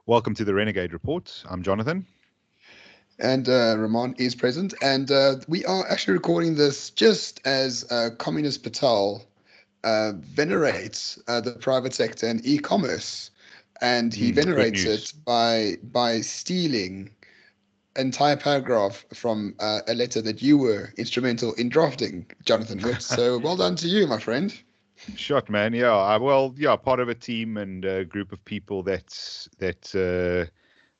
Welcome to the Renegade Report. I'm Jonathan. And Rahman is present. And we are actually recording this just as Communist Patel venerates the private sector and e-commerce. And he Good venerates news. it by stealing an entire paragraph from a letter that you were instrumental in drafting, Jonathan Witt. So well done to you, my friend. Shot, man. Yeah. Part of a team and a group of people that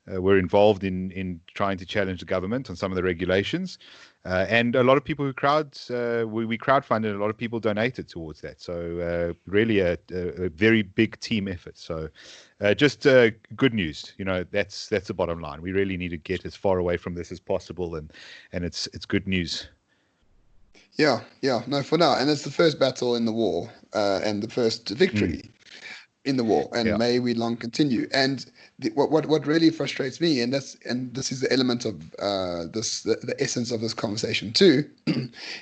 were involved in trying to challenge the government on some of the regulations. And a lot of people who we crowdfunded, a lot of people donated towards that. So really a very big team effort. So just good news. That's the bottom line. We really need to get as far away from this as possible, and it's good news. Yeah, no, for now. And it's the first battle in the war and the first victory in the war, and may we long continue. And what really frustrates me, and this is the element of the essence of this conversation too,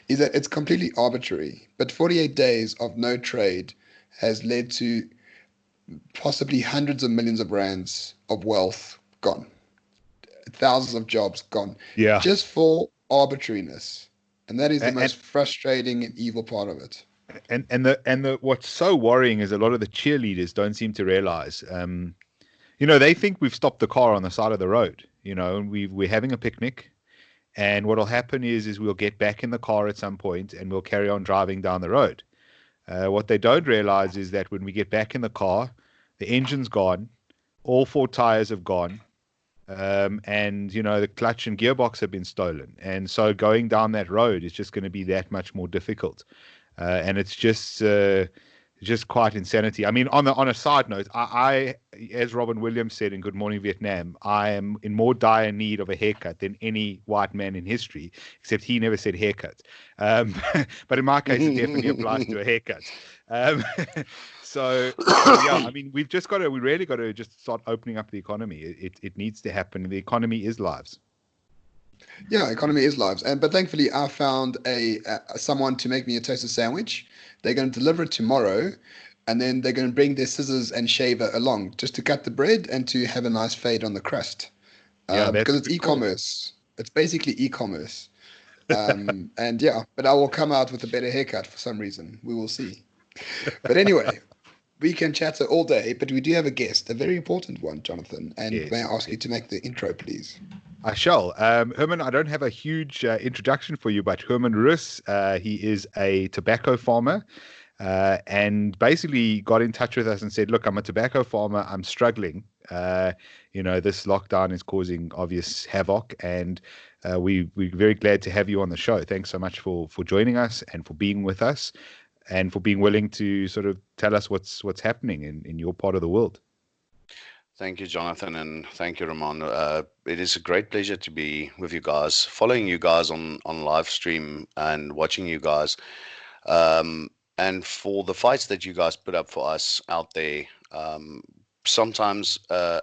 is that it's completely arbitrary. But 48 days of no trade has led to possibly hundreds of millions of rands of wealth gone, thousands of jobs gone, just for arbitrariness. And that is the most frustrating and evil part of it. And what's so worrying is a lot of the cheerleaders don't seem to realize. They think we've stopped the car on the side of the road. And we're having a picnic, and what'll happen is we'll get back in the car at some point and we'll carry on driving down the road. What they don't realize is that when we get back in the car, the engine's gone, all four tires have gone. And the clutch and gearbox have been stolen, and so going down that road is just going to be that much more difficult, and it's just quite insanity. I mean, on a side note, I as Robin Williams said in Good Morning Vietnam, I am in more dire need of a haircut than any white man in history, except he never said haircut. But in my case, it definitely applies to a haircut. So I mean, we really got to just start opening up the economy. It needs to happen. The economy is lives. Yeah, economy is lives. But thankfully, I found someone to make me a toasted sandwich. They're going to deliver it tomorrow, and then they're going to bring their scissors and shaver along just to cut the bread and to have a nice fade on the crust. Because it's e-commerce. Cool. It's basically e-commerce. And but I will come out with a better haircut for some reason. We will see. But anyway, we can chatter all day, but we do have a guest, a very important one, Jonathan. And may I ask you to make the intro, please? I shall. Herman, I don't have a huge introduction for you, but Herman Roos, he is a tobacco farmer and basically got in touch with us and said, look, I'm a tobacco farmer. I'm struggling. This lockdown is causing obvious havoc, and we're very glad to have you on the show. Thanks so much for joining us and for being with us and for being willing to sort of tell us what's happening in your part of the world. Thank you, Jonathan, and thank you, Ramon. It is a great pleasure to be with you guys, following you guys on live stream and watching you guys. And for the fights that you guys put up for us out there, sometimes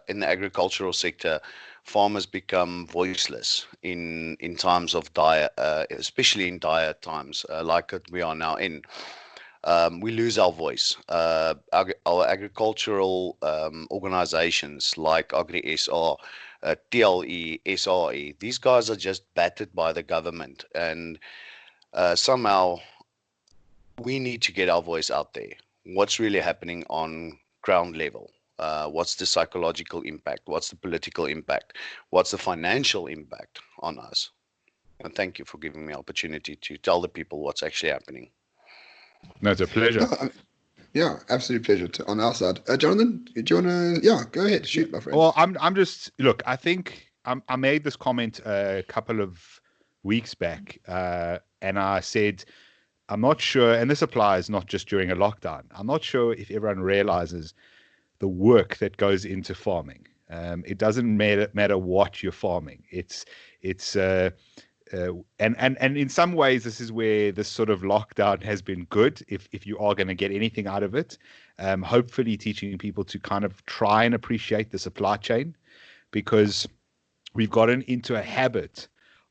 in the agricultural sector, farmers become voiceless in times of dire, especially in dire times like we are now in. We lose our voice. Our agricultural organizations like Agri-SA, TLE, SRE, these guys are just battered by the government. And somehow we need to get our voice out there. What's really happening on ground level? What's the psychological impact? What's the political impact? What's the financial impact on us? And thank you for giving me the opportunity to tell the people what's actually happening. No, it's a pleasure. Yeah, absolute pleasure on our side. Jonathan, do you want to? Yeah, go ahead, shoot, my friend. Well, I'm just look. I think I made this comment a couple of weeks back, and I said I'm not sure, and this applies not just during a lockdown. I'm not sure if everyone realizes the work that goes into farming. It doesn't matter what you're farming. It's and in some ways, this is where this sort of lockdown has been good. If you are going to get anything out of it, hopefully teaching people to kind of try and appreciate the supply chain, because we've gotten into a habit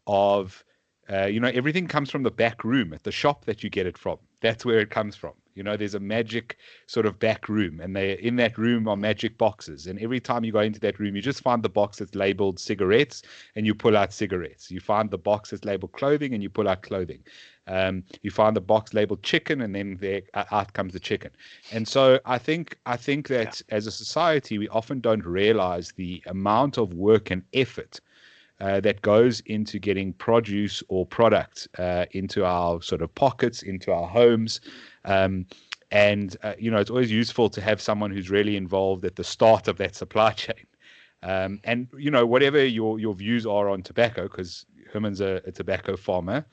of, everything comes from the back room at the shop that you get it from. That's where it comes from. There's a magic sort of back room, and in that room are magic boxes. And every time you go into that room, you just find the box that's labeled cigarettes, and you pull out cigarettes. You find the box that's labeled clothing, and you pull out clothing. You find the box labeled chicken, and then out comes the chicken. And so I think that as a society, we often don't realize the amount of work and effort that goes into getting produce or product into our sort of pockets, into our homes. It's always useful to have someone who's really involved at the start of that supply chain. Whatever your views are on tobacco, because Herman's a tobacco farmer,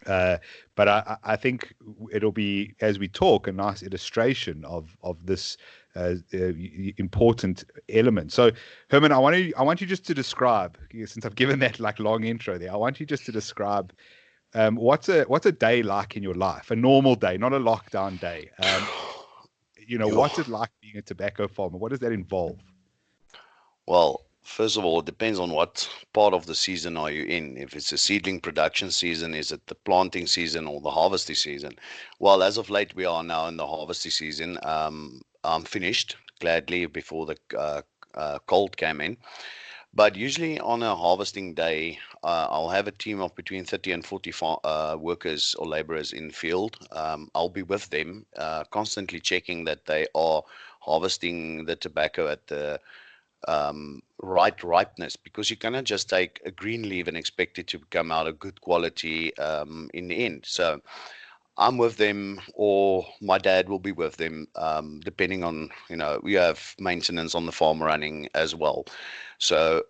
but I think it'll be, as we talk, a nice illustration of this important element. So, Herman, I want you just to describe, since I've given that like long intro there, I want you just to describe what's a day like in your life, a normal day, not a lockdown day. What's it like being a tobacco farmer? What does that involve? Well, first of all, it depends on what part of the season are you in. If it's a seedling production season, is it the planting season or the harvesting season? Well, as of late, we are now in the harvesting season. I'm finished gladly before the cold came in. But usually on a harvesting day, I'll have a team of between 30 and 40 workers or laborers in field. I'll be with them, constantly checking that they are harvesting the tobacco at the right ripeness, because you cannot just take a green leaf and expect it to come out of good quality in the end. So I'm with them, or my dad will be with them, depending on, we have maintenance on the farm running as well. So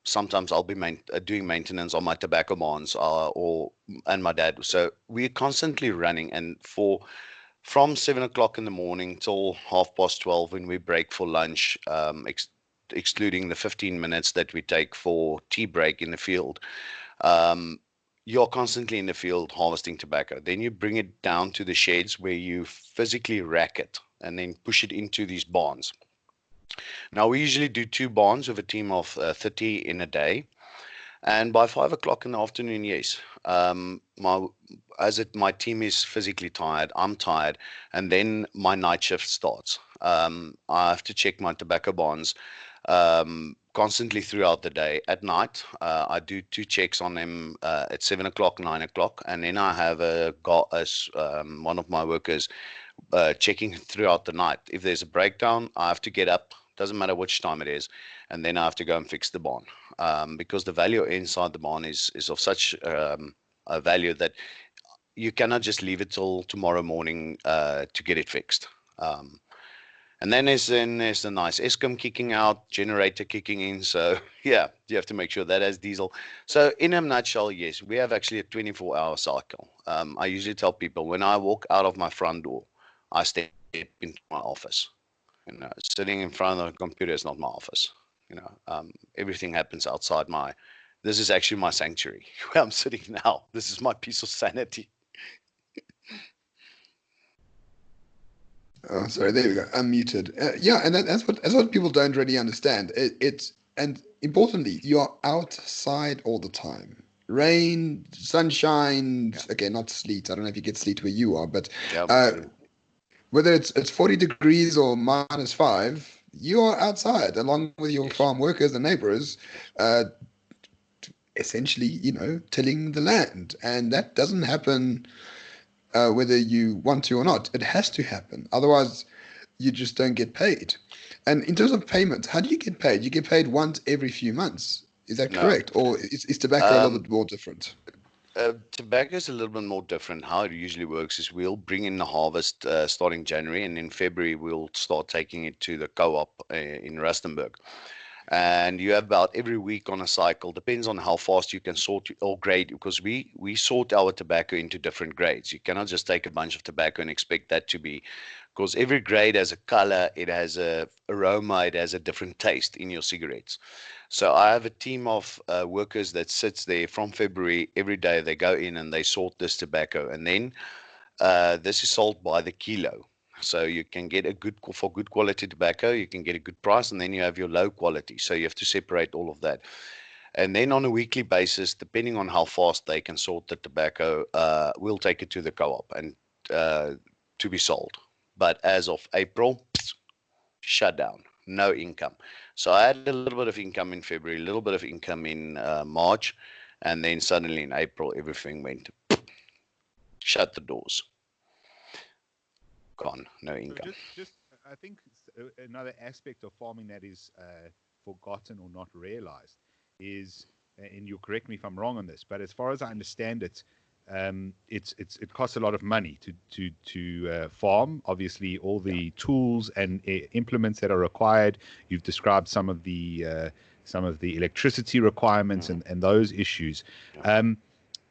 sometimes I'll be doing maintenance on my tobacco barns, and my dad. So we're constantly running, and from 7 o'clock in the morning till 12:30 when we break for lunch, excluding the 15 minutes that we take for tea break in the field. You're constantly in the field harvesting tobacco. Then you bring it down to the sheds where you physically rack it and then push it into these barns. Now, we usually do 2 barns with a team of 30 in a day. And by 5 o'clock in the afternoon, yes, my team is physically tired, I'm tired, and then my night shift starts. I have to check my tobacco barns constantly throughout the day. At night, I do 2 checks on them at 7 o'clock, 9 o'clock, and then I have one of my workers checking throughout the night. If there's a breakdown, I have to get up. Doesn't matter which time it is, and then I have to go and fix the barn, because the value inside the barn is of such a value that you cannot just leave it till tomorrow morning to get it fixed. And then there's the nice Eskom kicking out, generator kicking in. So yeah, you have to make sure that has diesel. So in a nutshell, yes, we have actually a 24-hour cycle. I usually tell people, when I walk out of my front door, I step into my office. Sitting in front of the computer is not my office. Everything happens outside this is actually my sanctuary where I'm sitting now. This is my piece of sanity. Oh, sorry, there we go. I'm muted. And that's what people don't really understand. And importantly, you're outside all the time. Rain, sunshine. Yeah. Okay, not sleet. I don't know if you get sleet where you are, but whether it's 40 degrees or -5, you are outside along with your farm workers and neighbors, essentially, tilling the land. And that doesn't happen whether you want to or not. It has to happen. Otherwise, you just don't get paid. And in terms of payment, how do you get paid? You get paid once every few months. Is that correct? Or is tobacco a little bit more different? Tobacco is a little bit more different. How it usually works is we'll bring in the harvest starting January, and in February we'll start taking it to the co-op in Rustenburg. And you have about every week on a cycle, depends on how fast you can sort or grade, because we sort our tobacco into different grades. You cannot just take a bunch of tobacco and expect that to be, because every grade has a color, it has a aroma, it has a different taste in your cigarettes. So I have a team of workers that sits there from February. Every day they go in and they sort this tobacco, and then this is sold by the kilo. So you can get for good quality tobacco, you can get a good price, and then you have your low quality. So you have to separate all of that. And then on a weekly basis, depending on how fast they can sort the tobacco, we'll take it to the co-op. And to be sold. But as of April, shut down, no income. So I had a little bit of income in February, a little bit of income in March, and then suddenly in April, everything went shut the doors. Gone, no income. So just I think another aspect of farming that is forgotten or not realized is, and you'll correct me if I'm wrong on this, but as far as I understand it, it costs a lot of money to farm. Obviously, all the tools and implements that are required. You've described some of the electricity requirements and those issues.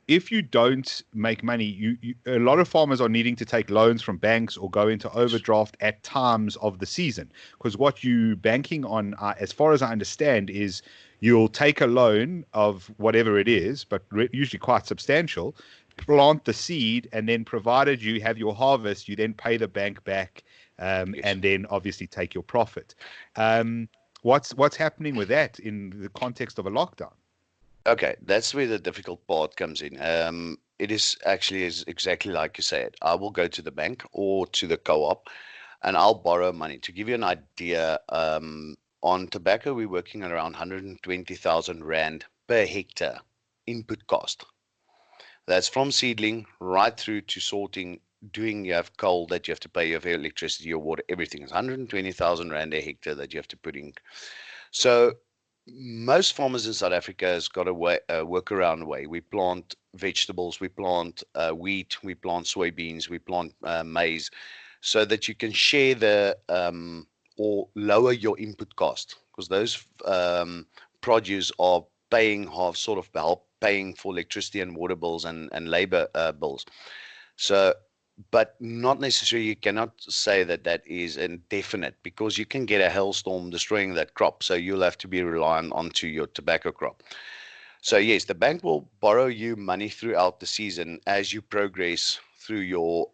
If you don't make money, a lot of farmers are needing to take loans from banks or go into overdraft at times of the season, because what you banking on, as far as I understand, is you'll take a loan of whatever it is, but usually quite substantial, plant the seed, and then provided you have your harvest, you then pay the bank back, and then obviously take your profit. What's happening with that in the context of a lockdown? Okay, that's where the difficult part comes in. It is actually is exactly like you said. I will go to the bank or to the co-op, and I'll borrow money. To give you an idea, on tobacco, we're working at around 120,000 rand per hectare input cost. That's from seedling right through to sorting. You have coal that you have to pay, you have electricity, your water, everything. It's 120,000 rand a hectare that you have to put in. So most farmers in South Africa has got a workaround way. We plant vegetables, we plant wheat, we plant soybeans, we plant maize, so that you can share the or lower your input cost, because those produce are paying help paying for electricity and water bills and labor bills. So, but not necessarily, you cannot say that that is indefinite, because you can get a hailstorm destroying that crop. So you'll have to be reliant onto your tobacco crop. So yes, the bank will borrow you money throughout the season as you progress through your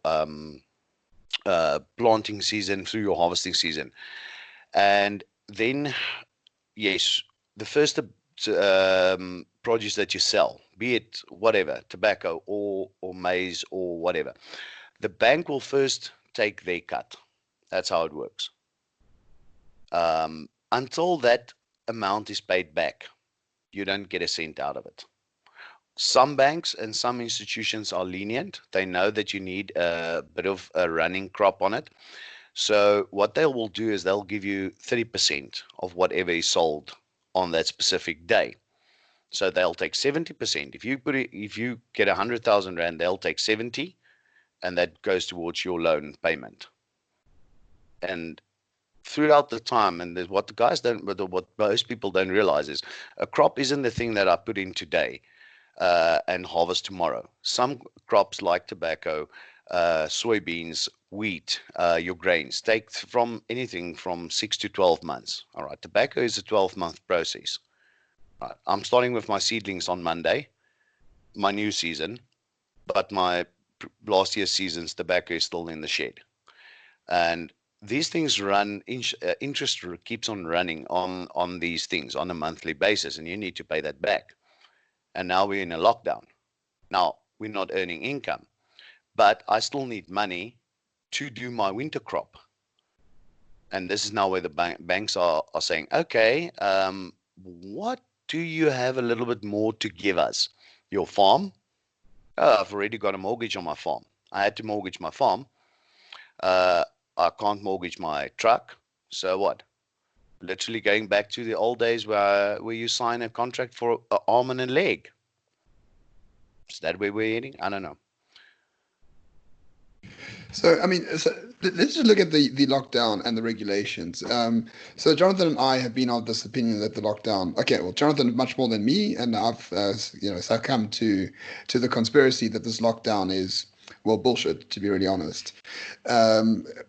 planting season, through your harvesting season. And then, yes, the first produce that you sell, be it whatever, tobacco or maize or whatever, the bank will first take their cut. That's how it works. Until that amount is paid back, you don't get a cent out of it. Some banks and some institutions are lenient. They know that you need a bit of a running crop on it. So what they will do is they'll give you 30% of whatever is sold on that specific day. So they'll take 70%. If you get 100,000 rand, they'll take 70, and that goes towards your loan payment. And throughout the time, and what the guys don't, what most people don't realize is, a crop isn't the thing that I put in today and harvest tomorrow. Some crops like tobacco, soybeans, wheat, your grains, take from anything from 6 to 12 months. All right, tobacco is a 12-month process. Right. I'm starting with my seedlings on Monday, my new season, but my last year's season's tobacco is still in the shed. And these things run, interest keeps on running on these things on a monthly basis, and you need to pay that back. And now we're in a lockdown. Now we're not earning income, but I still need money to do my winter crop. And this is now where the banks are saying, okay, what do you have a little bit more to give us? Your farm? Oh, I've already got a mortgage on my farm. I had to mortgage my farm. I can't mortgage my truck. So what? Literally going back to the old days where you sign a contract for an arm and a leg. Is that where we're heading? I don't know. So, I mean, let's just look at the lockdown and the regulations. So Jonathan and I have been of this opinion that the lockdown, okay, well, Jonathan much more than me, and I've, succumbed to the conspiracy that this lockdown is, well, bullshit, to be really honest.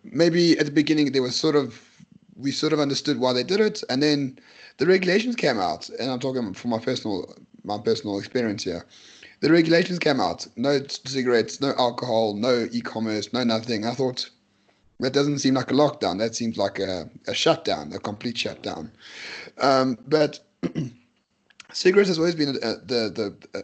Maybe at the beginning we sort of understood why they did it, and then the regulations came out, and I'm talking from my personal experience here. The regulations came out. No cigarettes, no alcohol, no e-commerce, no nothing. I thought, that doesn't seem like a lockdown. That seems like a shutdown, a complete shutdown. But cigarettes has always been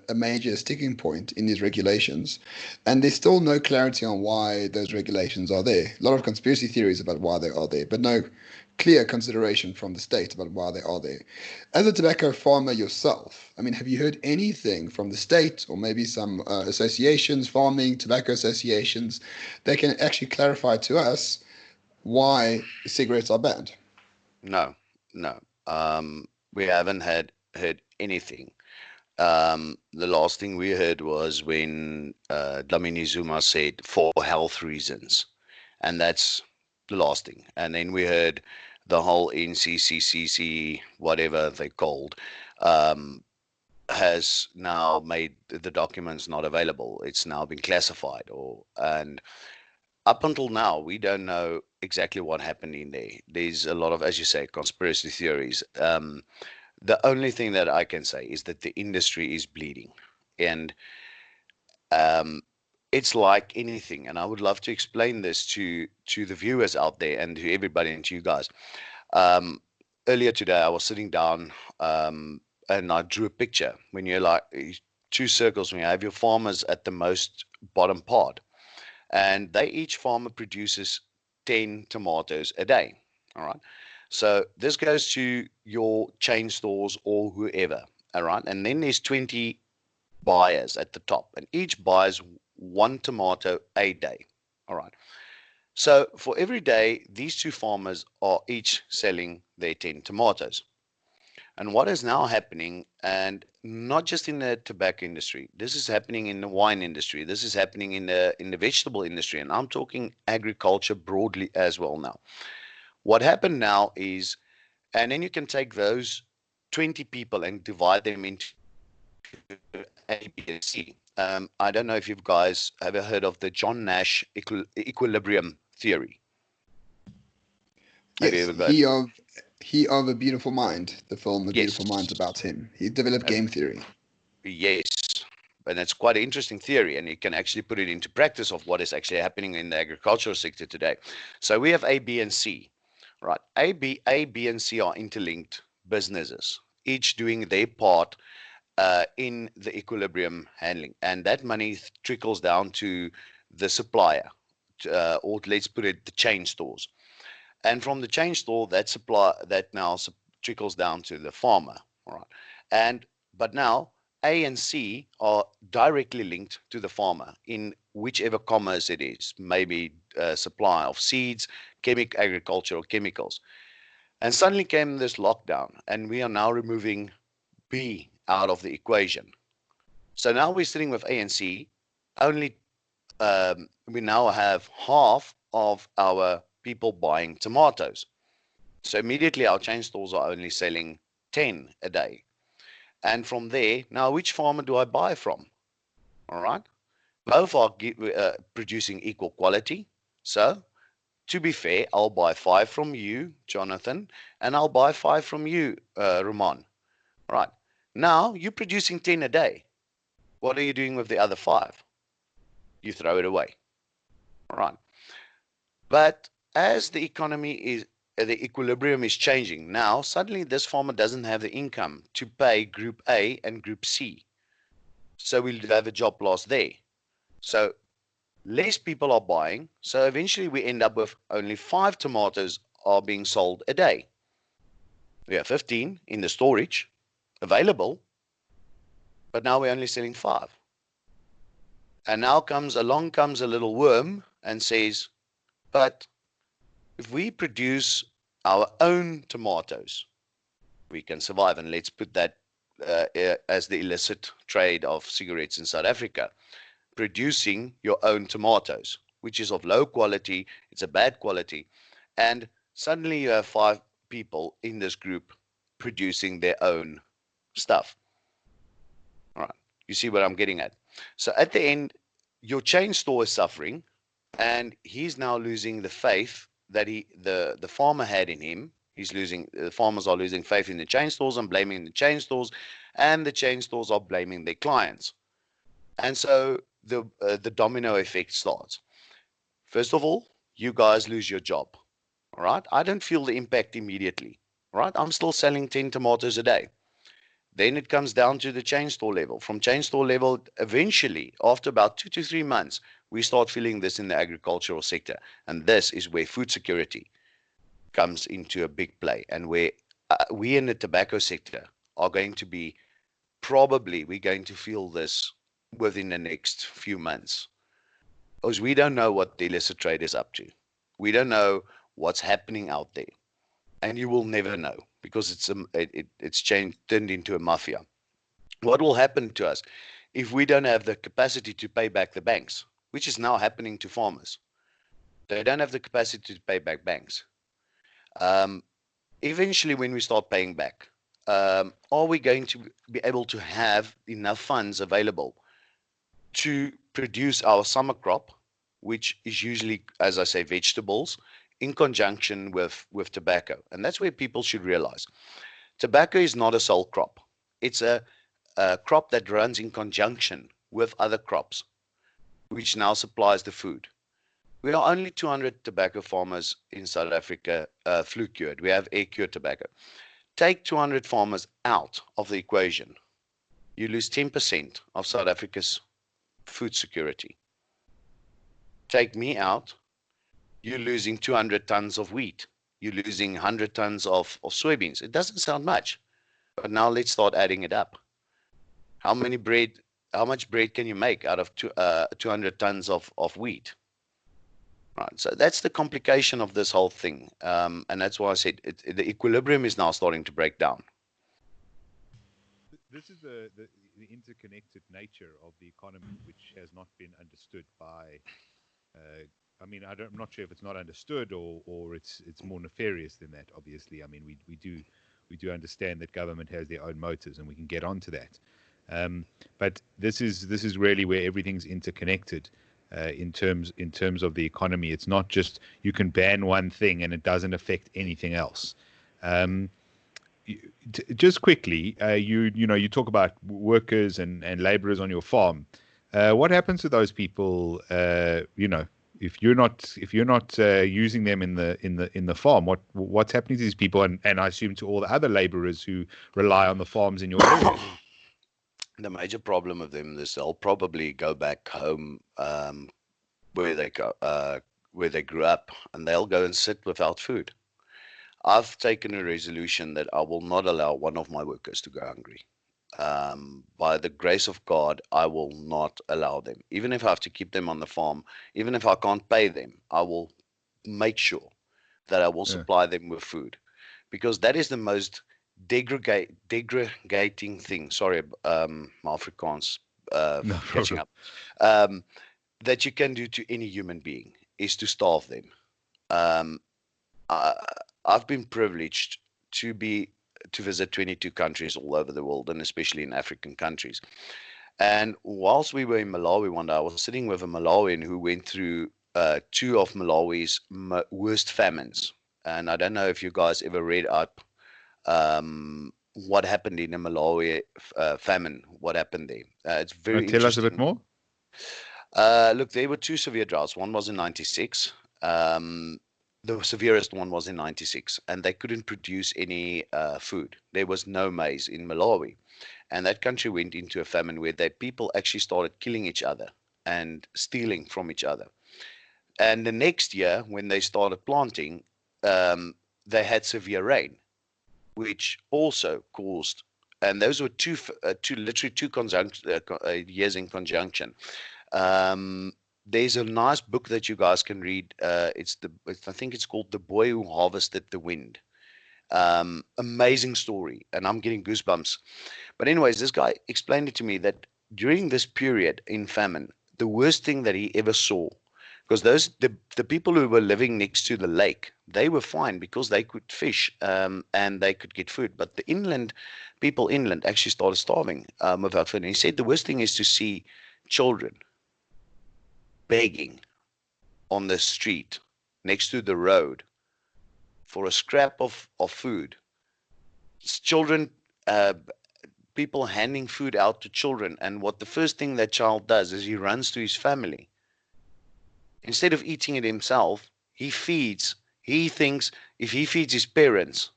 a major sticking point in these regulations, and there's still no clarity on why those regulations are there. A lot of conspiracy theories about why they are there, but no clear consideration from the state about why they are there. As a tobacco farmer yourself, I mean, have you heard anything from the state or maybe some associations, farming, tobacco associations, that can actually clarify to us why cigarettes are banned? No, no. We haven't heard anything. The last thing we heard was when Dlamini Zuma said for health reasons, and that's the last thing. And then we heard the whole NCCCC, whatever they called, um, has now made the documents not available. It's now been classified, and up until now, we don't know exactly what happened in there. There's a lot of, as you say, conspiracy theories. The only thing that I can say is that the industry is bleeding, and um, it's like anything. And I would love to explain this to the viewers out there and to everybody and to you guys. Um, Earlier today, I was sitting down and I drew a picture. When you're like two circles, when you have your farmers at the most bottom part, and they each farmer produces 10 tomatoes a day. All right. So this goes to your chain stores or whoever. All right. And then there's 20 buyers at the top, and each buys one tomato a day. All right. So for every day, these two farmers are each selling their 10 tomatoes. And what is now happening, and not just in the tobacco industry, this is happening in the wine industry, this is happening in the vegetable industry, and I'm talking agriculture broadly as well now. What happened now is, and then you can take those 20 people and divide them into A, B, and C. I don't know if you guys ever heard of the John Nash equilibrium theory. Have you Yes, ever got? he of A Beautiful Mind, the film A Yes, Beautiful Mind's about him. He developed game theory. yes, and it's quite an interesting theory, and you can actually put it into practice of what is actually happening in the agricultural sector today. So we have A, B, and C, right? A, B, and C are interlinked businesses, each doing their part in the equilibrium handling, and that money trickles down to the supplier, or let's put it, the chain stores, and from the chain store, that supply that now trickles down to the farmer. All right, and but now A and C are directly linked to the farmer in whichever commerce it is, maybe supply of seeds, agricultural chemicals. And suddenly came this lockdown, and we are now removing B out of the equation. So now we're sitting with A and C. Only we now have half of our people buying tomatoes. So immediately our chain stores are only selling 10 a day. And from there, now which farmer do I buy from? All right. Both are producing equal quality. So to be fair, I'll buy five from you, Jonathan, and I'll buy five from you, Ramon. All right. Now you're producing 10 a day. What are you doing with the other five? You throw it away. All right. But as the economy is, the equilibrium is changing now, suddenly this farmer doesn't have the income to pay Group A and Group C. So we'll have a job loss there. So less people are buying. So eventually we end up with only 5 tomatoes are being sold a day. We have 15 in the storage available, but now we're only selling 5. And now along comes a little worm and says, but if we produce our own tomatoes, we can survive. And let's put that as the illicit trade of cigarettes in South Africa, producing your own tomatoes, which is of low quality, it's a bad quality. And suddenly you have 5 people in this group producing their own stuff. All right. You see what I'm getting at? So at the end, your chain store is suffering, and he's now losing the faith that the farmer had in him. The farmers are losing faith in the chain stores and blaming the chain stores, and the chain stores are blaming their clients. And so the domino effect starts. First of all, you guys lose your job. All right. I don't feel the impact immediately. All right. I'm still selling 10 tomatoes a day. Then it comes down to the chain store level. From chain store level, eventually, after about 2 to 3 months, we start feeling this in the agricultural sector. And this is where food security comes into a big play, and where we in the tobacco sector are going to be, probably we're going to feel this within the next few months, because we don't know what the illicit trade is up to. We don't know what's happening out there, and you will never know, because it's turned into a mafia. What will happen to us if we don't have the capacity to pay back the banks, which is now happening to farmers? They don't have the capacity to pay back banks. Eventually, when we start paying back, are we going to be able to have enough funds available to produce our summer crop, which is usually, as I say, vegetables, in conjunction with tobacco? And that's where people should realize tobacco is not a sole crop. It's a crop that runs in conjunction with other crops, which now supplies the food. We are only 200 tobacco farmers in South Africa, flue cured. We have air cured tobacco. Take 200 farmers out of the equation, you lose 10% of South Africa's food security. Take me out, you're losing 200 tons of wheat. You're losing 100 tons of soybeans. It doesn't sound much, but now let's start adding it up. How much bread can you make out of 200 tons of wheat? Right. So that's the complication of this whole thing. And that's why I said the equilibrium is now starting to break down. This is the interconnected nature of the economy, which has not been understood by. I mean, I'm not sure if it's not understood or it's more nefarious than that. Obviously, I mean, we do understand that government has their own motives, and we can get onto that. But this is really where everything's interconnected. In terms of the economy, it's not just you can ban one thing and it doesn't affect anything else. Just quickly, you talk about workers and laborers on your farm. What happens to those people? If you're not using them in the farm, what's happening to these people? And I assume to all the other laborers who rely on the farms in your area. The major problem of them is they'll probably go back home, where they grew up, and they'll go and sit without food. I've taken a resolution that I will not allow one of my workers to go hungry. By the grace of God, I will not allow them. Even if I have to keep them on the farm, even if I can't pay them, I will make sure that I will supply them with food, because that is the most degrading thing. Sorry, my Afrikaans No catching problem. up. That you can do to any human being is to starve them. Um, I've been privileged to visit 22 countries all over the world, and especially in African countries. And whilst we were in Malawi one day, I was sitting with a Malawian who went through two of Malawi's worst famines. And I don't know if you guys ever read up what happened in the Malawi famine. What happened there? It's very Tell us a bit interesting. more. Look, there were two severe droughts. One was in 96. The severest one was in 96, and they couldn't produce any food. There was no maize in Malawi. And that country went into a famine where people actually started killing each other and stealing from each other. And the next year, when they started planting, they had severe rain, which also caused, and those were literally two years in conjunction. There's a nice book that you guys can read. I think it's called The Boy Who Harvested the Wind. Amazing story, and I'm getting goosebumps. But anyways, this guy explained it to me that during this period in famine, the worst thing that he ever saw, because the people who were living next to the lake, they were fine because they could fish, and they could get food. But the people inland actually started starving without food. And he said the worst thing is to see children begging on the street next to the road for a scrap of food. Children, people handing food out to children, and what the first thing that child does is he runs to his family. Instead of eating it himself, he thinks if he feeds his parents,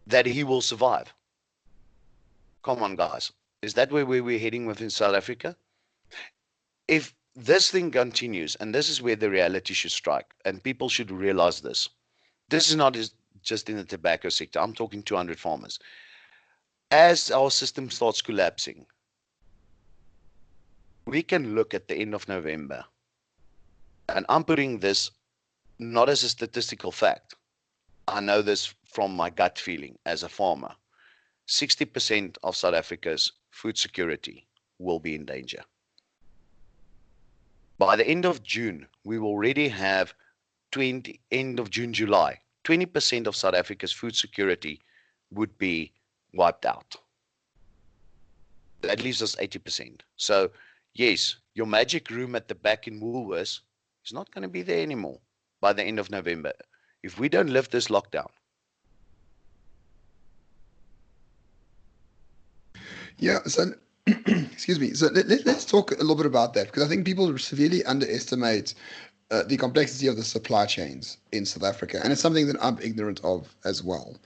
that he will survive. Come on, guys. Is that where we're heading within South Africa? If this thing continues, and this is where the reality should strike, and people should realize this. This is not just in the tobacco sector. I'm talking 200 farmers. As our system starts collapsing, we can look at the end of November, and I'm putting this not as a statistical fact. I know this from my gut feeling as a farmer. 60% of South Africa's food security will be in danger. By the end of June, we will already have end of June, July, 20% of South Africa's food security would be wiped out. That leaves us 80%. So, yes, your magic room at the back in Woolworths is not going to be there anymore by the end of November if we don't lift this lockdown. Yeah, so excuse me. So let's talk a little bit about that, because I think people severely underestimate the complexity of the supply chains in South Africa, and it's something that I'm ignorant of as well.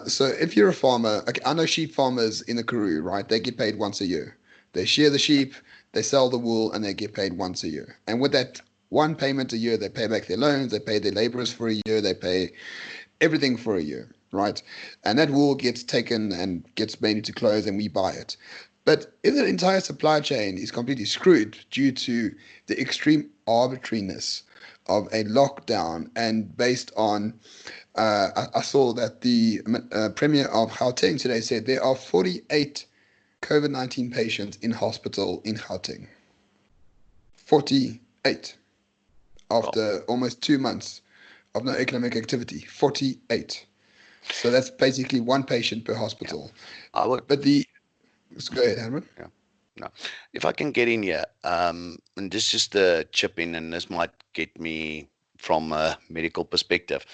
So if you're a farmer, okay, I know sheep farmers in the Karoo, right? They get paid once a year. They shear the sheep, they sell the wool, and they get paid once a year. And with that one payment a year, they pay back their loans, they pay their laborers for a year, they pay everything for a year, right? And that wool gets taken and gets made into clothes, and we buy it. But if the entire supply chain is completely screwed due to the extreme arbitrariness of a lockdown, and based on, I saw that the Premier of Gauteng today said there are 48 COVID-19 patients in hospital in Gauteng. 48 after almost 2 months of no economic activity. 48. So that's basically one patient per hospital. Yeah. Let's go ahead, Herman. Yeah. No. If I can get in here, and this is just a chip in, and this might get me from a medical perspective.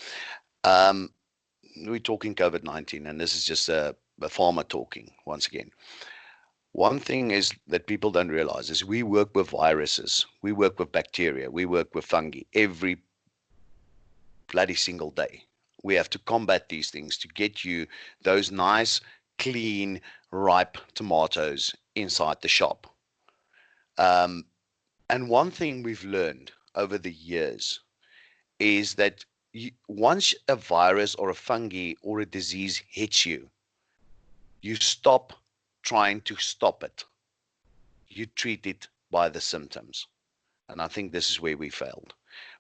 We're talking COVID-19, and this is just a farmer talking once again. One thing is that people don't realize is we work with viruses, we work with bacteria, we work with fungi every bloody single day. We have to combat these things to get you those nice, clean, ripe tomatoes inside the shop. And one thing we've learned over the years is that once a virus or a fungi or a disease hits you, you stop trying to stop it. You treat it by the symptoms. And I think this is where we failed.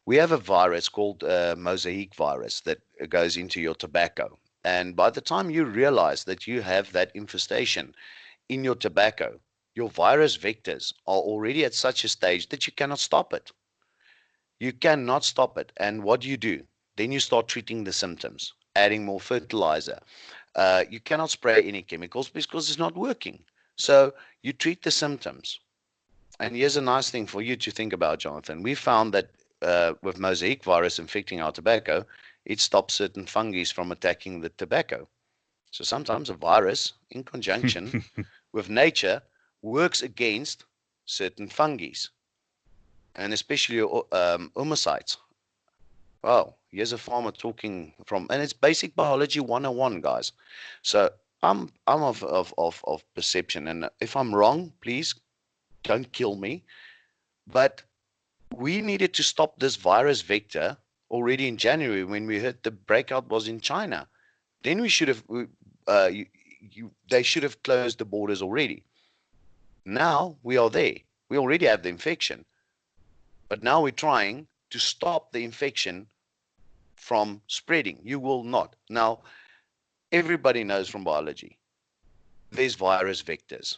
We have a virus called mosaic virus that goes into your tobacco. And by the time you realize that you have that infestation in your tobacco, your virus vectors are already at such a stage that you cannot stop it. You cannot stop it. And what do you do? Then you start treating the symptoms, adding more fertilizer. You cannot spray any chemicals because it's not working. So you treat the symptoms. And here's a nice thing for you to think about, Jonathan. We found that with mosaic virus infecting our tobacco, it stops certain fungi from attacking the tobacco. So sometimes a virus, in conjunction with nature, works against certain fungi, and especially homicides. Wow, here's a farmer talking from, and it's basic biology 101, guys. So I'm of perception, and if I'm wrong, please don't kill me. But we needed to stop this virus vector already in January when we heard the breakout was in China. Then we should have, they should have closed the borders already. Now we are there. We already have the infection. But now we're trying to stop the infection from spreading. You will not. Now, everybody knows from biology, there's virus vectors.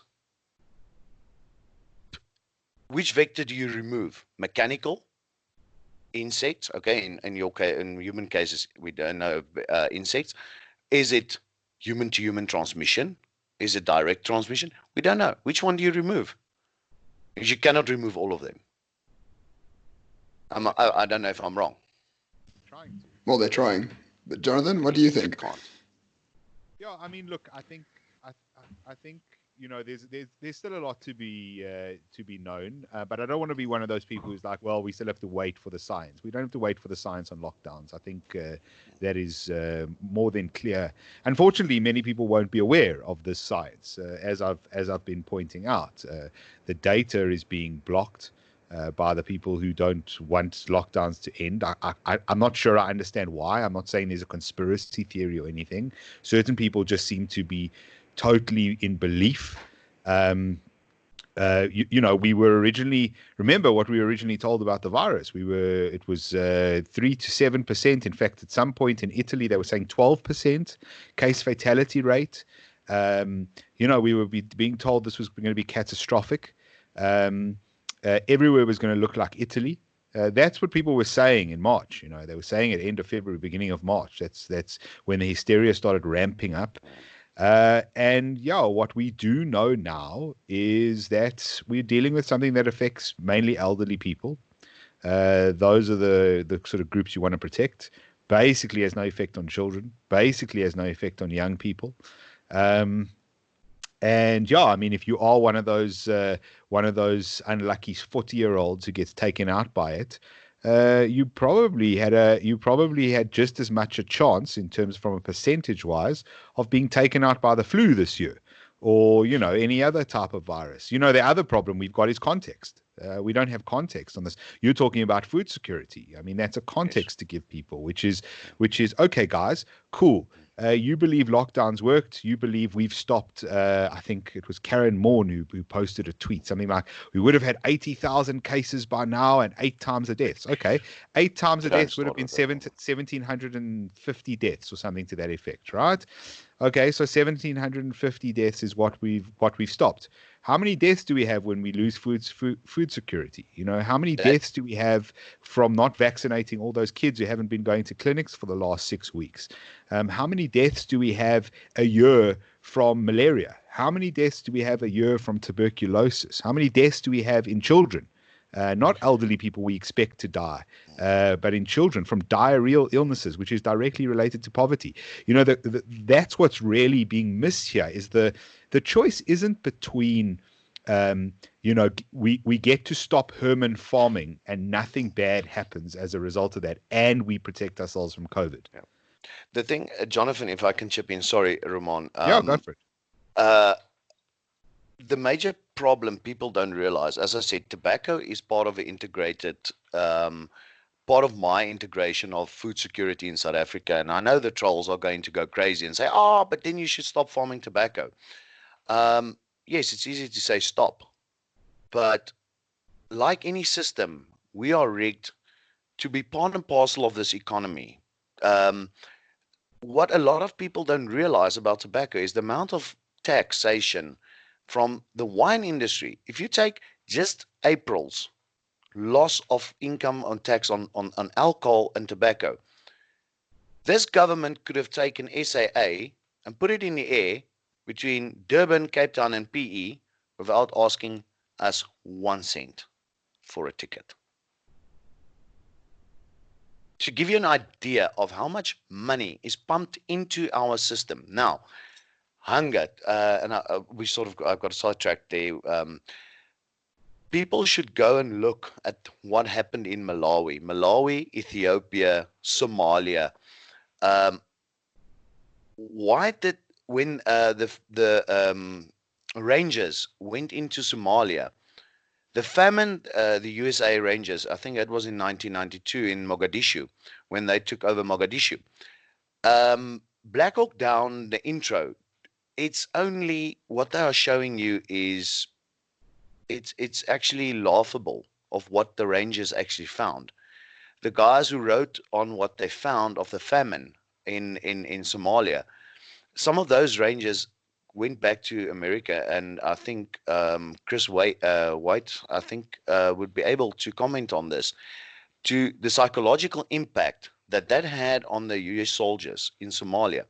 Which vector do you remove? Mechanical? Insects? Okay, in your case, in human cases, we don't know insects. Is it human to human transmission? Is it direct transmission? We don't know. Which one do you remove? Because you cannot remove all of them. I don't know if I'm wrong. Trying to. Well, they're trying. But Jonathan, what do you think? Yeah, I mean, look, I think there's still a lot to be known, but I don't want to be one of those people who's like, well, we still have to wait for the science. We don't have to wait for the science on lockdowns. I think that is more than clear. Unfortunately, many people won't be aware of this science, as I've been pointing out. The data is being blocked by the people who don't want lockdowns to end. I'm not sure I understand why. I'm not saying there's a conspiracy theory or anything. Certain people just seem to be totally in belief. We were originally, remember what we were originally told about the virus. It was 3 to 7%. In fact, at some point in Italy, they were saying 12% case fatality rate. We were being told this was going to be catastrophic. Everywhere was going to look like Italy. That's what people were saying in March. They were saying at end of February, beginning of March. That's when the hysteria started ramping up. What we do know now is that we're dealing with something that affects mainly elderly people. Those are the sort of groups you want to protect. Basically has no effect on children, basically has no effect on young people. If you are one of those unlucky 40-year-olds who gets taken out by it, you probably had just as much a chance in terms from a percentage wise of being taken out by the flu this year, or any other type of virus. The other problem we've got is context. We don't have context on this. You're talking about food security. I mean, that's a context to give people, which is okay, guys, cool. You believe lockdowns worked. You believe we've stopped. I think it was Karen Morn who posted a tweet, something like, we would have had 80,000 cases by now and 8 times the deaths. Okay, 8 times the deaths would have been 1,750 deaths or something to that effect, right? Okay, so 1,750 deaths is what we've stopped. How many deaths do we have when we lose food security? How many deaths do we have from not vaccinating all those kids who haven't been going to clinics for the last 6 weeks? How many deaths do we have a year from malaria? How many deaths do we have a year from tuberculosis? How many deaths do we have in children? Not elderly people we expect to die, but in children from diarrheal illnesses, which is directly related to poverty. That's what's really being missed here. Is the choice isn't between, we get to stop Herman farming and nothing bad happens as a result of that, and we protect ourselves from COVID. Yeah. The thing, Jonathan, if I can chip in, sorry, Ramon. Go for it. The major problem people don't realize, as I said, tobacco is part of an integrated, part of my integration of food security in South Africa. And I know the trolls are going to go crazy and say, but then you should stop farming tobacco. Yes, it's easy to say stop. But like any system, we are rigged to be part and parcel of this economy. What a lot of people don't realize about tobacco is the amount of taxation from the wine industry. If you take just April's loss of income on tax on alcohol and tobacco, this government could have taken SAA and put it in the air between Durban, Cape Town, and PE without asking us 1 cent for a ticket. To give you an idea of how much money is pumped into our system. Now, hunger, I've got sidetracked there. People should go and look at what happened in Malawi, Ethiopia, Somalia. When the Rangers went into Somalia, the famine, the USA Rangers, I think that was in 1992 in Mogadishu, when they took over Mogadishu. Black Hawk Down, the intro, it's only, what they are showing you is, it's actually laughable of what the Rangers actually found. The guys who wrote on what they found of the famine in Somalia, some of those Rangers went back to America, and I think Chris White, I think, would be able to comment on this, to the psychological impact that had on the US soldiers in Somalia.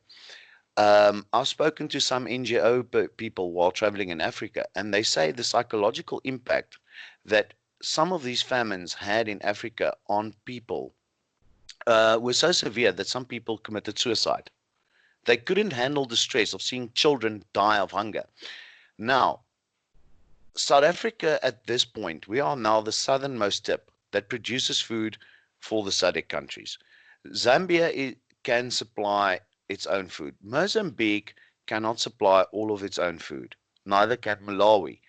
I've spoken to some NGO people while traveling in Africa, and they say the psychological impact that some of these famines had in Africa on people was so severe that some people committed suicide. They couldn't handle the stress of seeing children die of hunger. Now, South Africa at this point, we are now the southernmost tip that produces food for the SADC countries. Zambia can supply its own food. Mozambique cannot supply all of its own food. Neither can Malawi.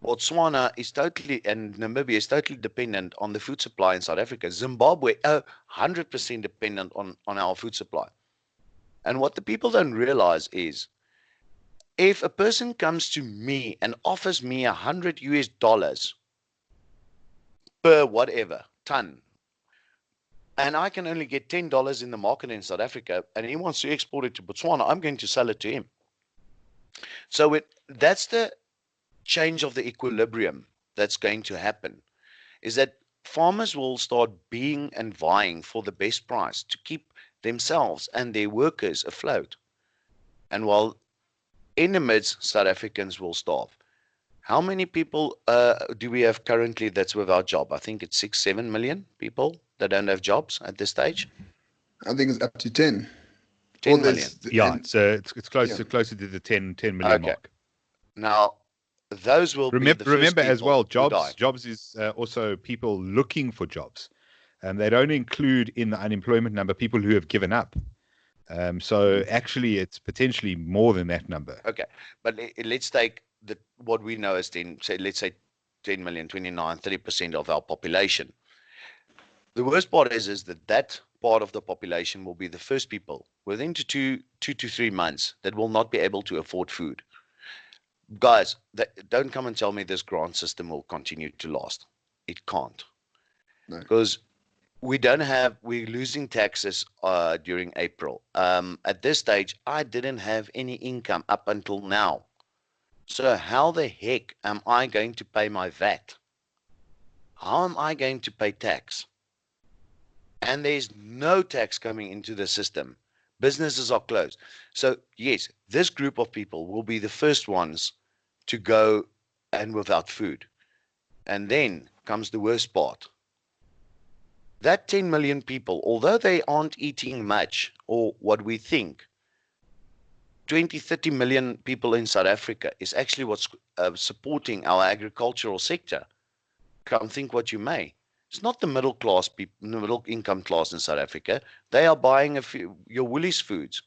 Botswana is totally, and Namibia is totally dependent on the food supply in South Africa. Zimbabwe, 100% dependent on our food supply. And what the people don't realize is, if a person comes to me and offers me $100 per whatever ton, and I can only get $10 in the market in South Africa, and he wants to export it to Botswana, I'm going to sell it to him. So that's the change of the equilibrium that's going to happen, is that farmers will start being and vying for the best price to keep themselves and their workers afloat. And while in the midst, South Africans will starve. How many people do we have currently that's without job? I think it's 6-7 million people that don't have jobs at this stage. I think it's up to 10. 10 million. Yeah, it's closer to the 10 million mark. Now, those will be the first remember as well, jobs is also people looking for jobs. They don't include in the unemployment number people who have given up. So actually, it's potentially more than that number. Okay, but let's take what we know as 10, let's say 10 million, 29, 30% of our population. The worst part is that part of the population will be the first people within 2 to 3 months that will not be able to afford food. Guys, don't come and tell me this grant system will continue to last. It can't. No. Because we're losing taxes during April. At this stage, I didn't have any income up until now. So how the heck am I going to pay my VAT? How am I going to pay tax? And there's no tax coming into the system. Businesses are closed. So yes, this group of people will be the first ones to go and without food. And then comes the worst part. That 10 million people, although they aren't eating much, or what we think, 20, 30 million people in South Africa is actually what's supporting our agricultural sector. Come think what you may. It's not the middle class people, the middle income class in South Africa. They are buying your Woolies foods.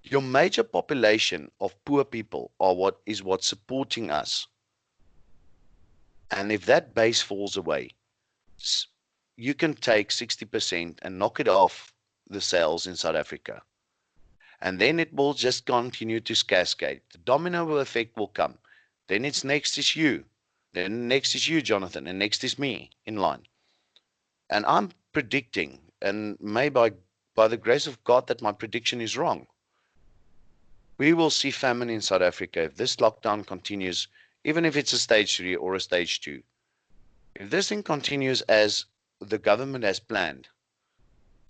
Your major population of poor people are what's supporting us. And if that base falls away, you can take 60% and knock it off the sales in South Africa. And then it will just continue to cascade. The domino effect will come. Then next is you. Then next is you, Jonathan. And next is me in line. And I'm predicting, and maybe by the grace of God that my prediction is wrong, we will see famine in South Africa if this lockdown continues, even if it's a stage 3 or a stage 2. If this thing continues as the government has planned,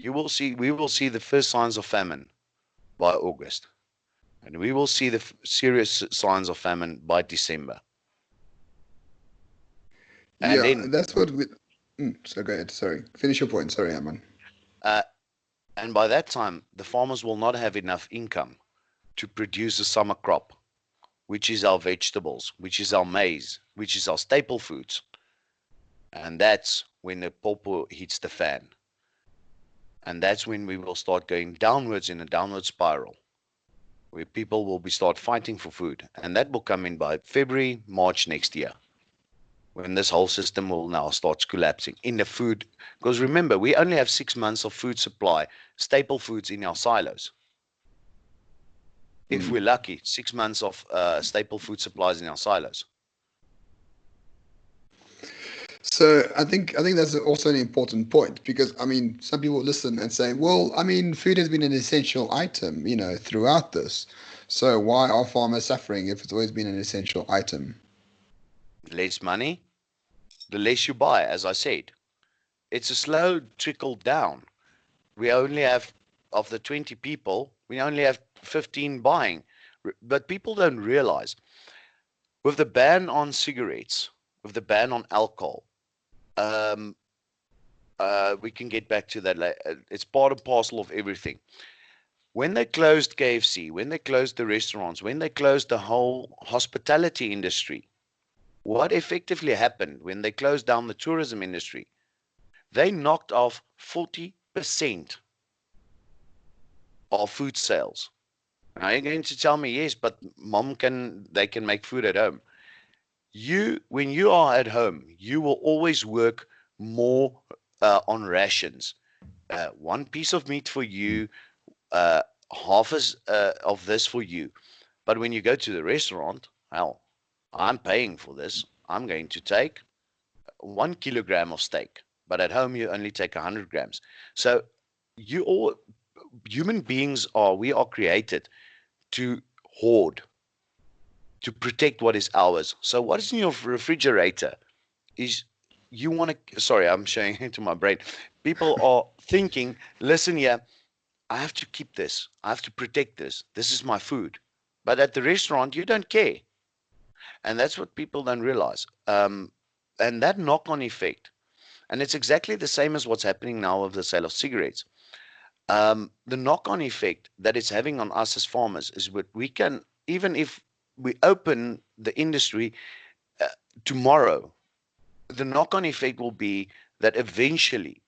we will see the first signs of famine by August. And we will see the serious signs of famine by December. And then, that's what we... so go ahead. Sorry. Finish your point. Sorry, Herman. And by that time, the farmers will not have enough income to produce a summer crop, which is our vegetables, which is our maize, which is our staple foods. And that's when the popo hits the fan. And that's when we will start going downwards in a downward spiral, where people will start fighting for food. And that will come in by February, March next year, when this whole system will now start collapsing in the food. Because remember, we only have 6 months of food supply, staple foods in our silos. If we're lucky, 6 months of staple food supplies in our silos. So I think that's also an important point, because I mean, some people listen and say, well, I mean, food has been an essential item, throughout this. So why are farmers suffering if it's always been an essential item? Less money, the less you buy, as I said. It's a slow trickle down. We only have, of the 20 people, we only have 15 buying. But people don't realize, with the ban on cigarettes, with the ban on alcohol, we can get back to that later. It's part and parcel of everything. When they closed KFC, when they closed the restaurants, when they closed the whole hospitality industry, what effectively happened when they closed down the tourism industry? They knocked off 40% of food sales. Now you're going to tell me, yes, but they can make food at home. When you are at home, you will always work more on rations. One piece of meat for you, uh, half of this for you. But when you go to the restaurant, hell, I'm paying for this. I'm going to take 1 kilogram of steak, but at home you only take 100 grams. So you all human beings we are created to hoard, to protect what is ours. So what is in your refrigerator is you want to, sorry, I'm showing into my brain. People are thinking, listen here, I have to keep this. I have to protect this. This is my food. But at the restaurant, you don't care. And that's what people don't realize. And that knock-on effect, and it's exactly the same as what's happening now with the sale of cigarettes. The knock-on effect that it's having on us as farmers is what we can, even if we open the industry uh, tomorrow, the knock-on effect will be that eventually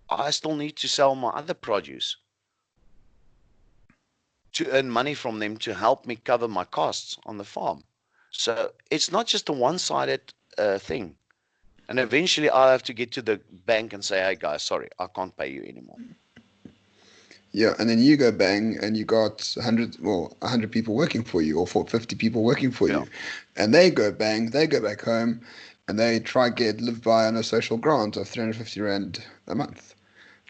I still need to sell my other produce to earn money from them to help me cover my costs on the farm. So it's not just a one-sided thing. And eventually I'll have to get to the bank and say, hey guys, sorry, I can't pay you anymore. Yeah, and then you go bang, and you got 100 people working for you, or 50 people working for you, and they go bang, they go back home, and they try live by on a social grant of 350 rand a month.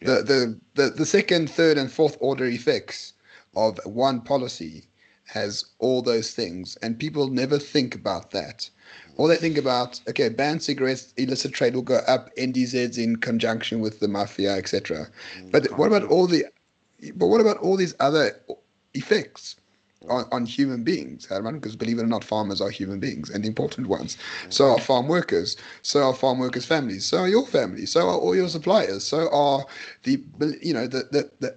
Yeah. The second, third, and fourth order effects of one policy has all those things, and people never think about that. All they think about, okay, ban cigarettes, illicit trade will go up, NDZs in conjunction with the mafia, etc. But what about all these other effects on human beings, Herman? Because believe it or not, farmers are human beings and important ones. So are farm workers. So are farm workers' families. So are your families. So are all your suppliers. So are the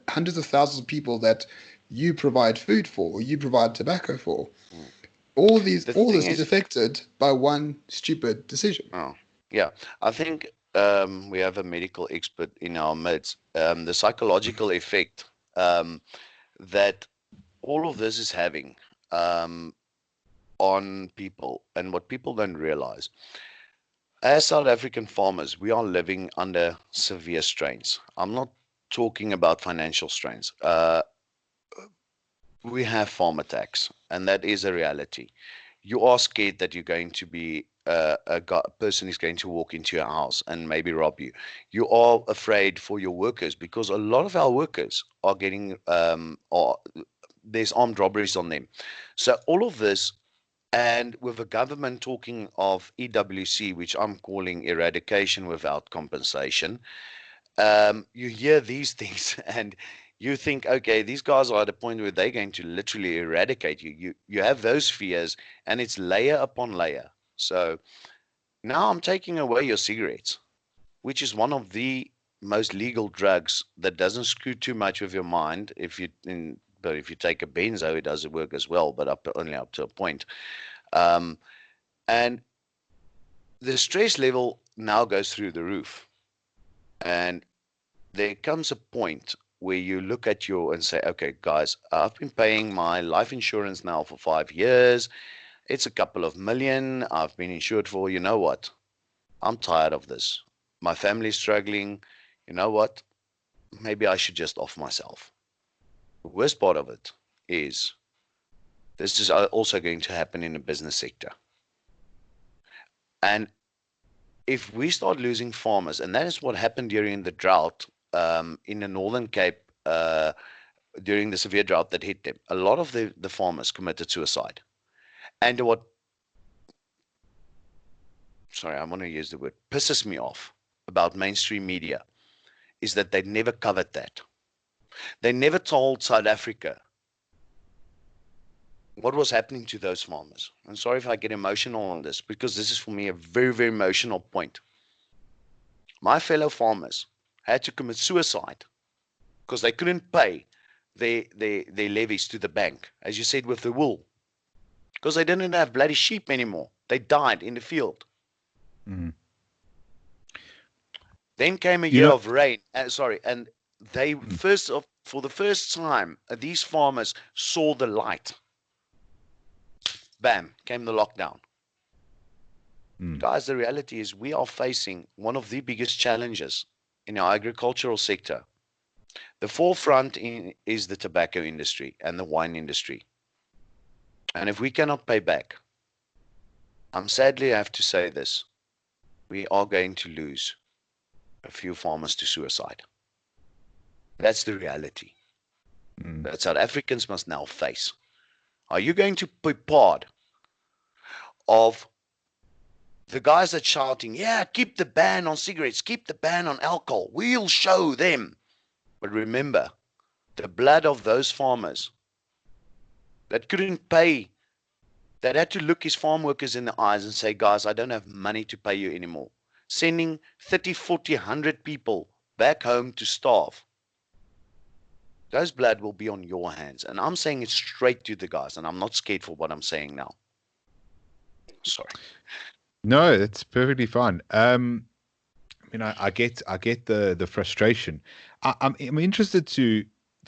hundreds of thousands of people that you provide food for, or you provide tobacco for. All this is affected by one stupid decision. Oh, yeah. I think we have a medical expert in our midst. The psychological effect that all of this is having on people, and what people don't realize. As South African farmers, we are living under severe strains. I'm not talking about financial strains. We have farm attacks, and that is a reality. You are scared that you're going to be a person is going to walk into your house and maybe rob you. You are afraid for your workers because a lot of our workers are getting or there's armed robberies on them. So all of this, and with the government talking of EWC, which I'm calling eradication without compensation, you hear these things and you think, okay, these guys are at a point where they're going to literally eradicate you. You have those fears, and it's layer upon layer. So now I'm taking away your cigarettes, which is one of the most legal drugs that doesn't screw too much with your mind. But if you take a benzo, it doesn't work as well, but only up to a point. Um, and the stress level now goes through the roof. And there comes a point where you look at and say, okay, guys, I've been paying my life insurance now for 5 years. It's a couple of million. I've been insured for, you know what? I'm tired of this. My family's struggling. You know what? Maybe I should just off myself. The worst part of it is this is also going to happen in the business sector. And if we start losing farmers, and that is what happened during the drought in the Northern Cape, during the severe drought that hit them, a lot of the farmers committed suicide. And sorry, I want to use the word, pisses me off about mainstream media is that they never covered that. They never told South Africa what was happening to those farmers. I'm sorry if I get emotional on this, because this is for me a very, very emotional point. My fellow farmers had to commit suicide because they couldn't pay their levies to the bank, as you said with the wool, because they didn't have bloody sheep anymore. They died in the field. Mm. Then came a You year know, of rain. And they for the first time, these farmers saw the light. Bam, came the lockdown. Guys, the reality is we are facing one of the biggest challenges in our agricultural sector. The forefront is the tobacco industry and the wine industry. And if we cannot pay back, sadly I have to say this, we are going to lose a few farmers to suicide. That's the reality that South Africans must now face. Are you going to be part of the guys that shouting, yeah, keep the ban on cigarettes, keep the ban on alcohol, we'll show them. But remember, the blood of those farmers that couldn't pay, that had to look his farm workers in the eyes and say, guys, I don't have money to pay you anymore. Sending 30, 40, 100 people back home to starve. Those blood will be on your hands. And I'm saying it straight to the guys, and I'm not scared for what I'm saying now. Sorry. No, it's perfectly fine. I mean, I get the frustration. I'm interested to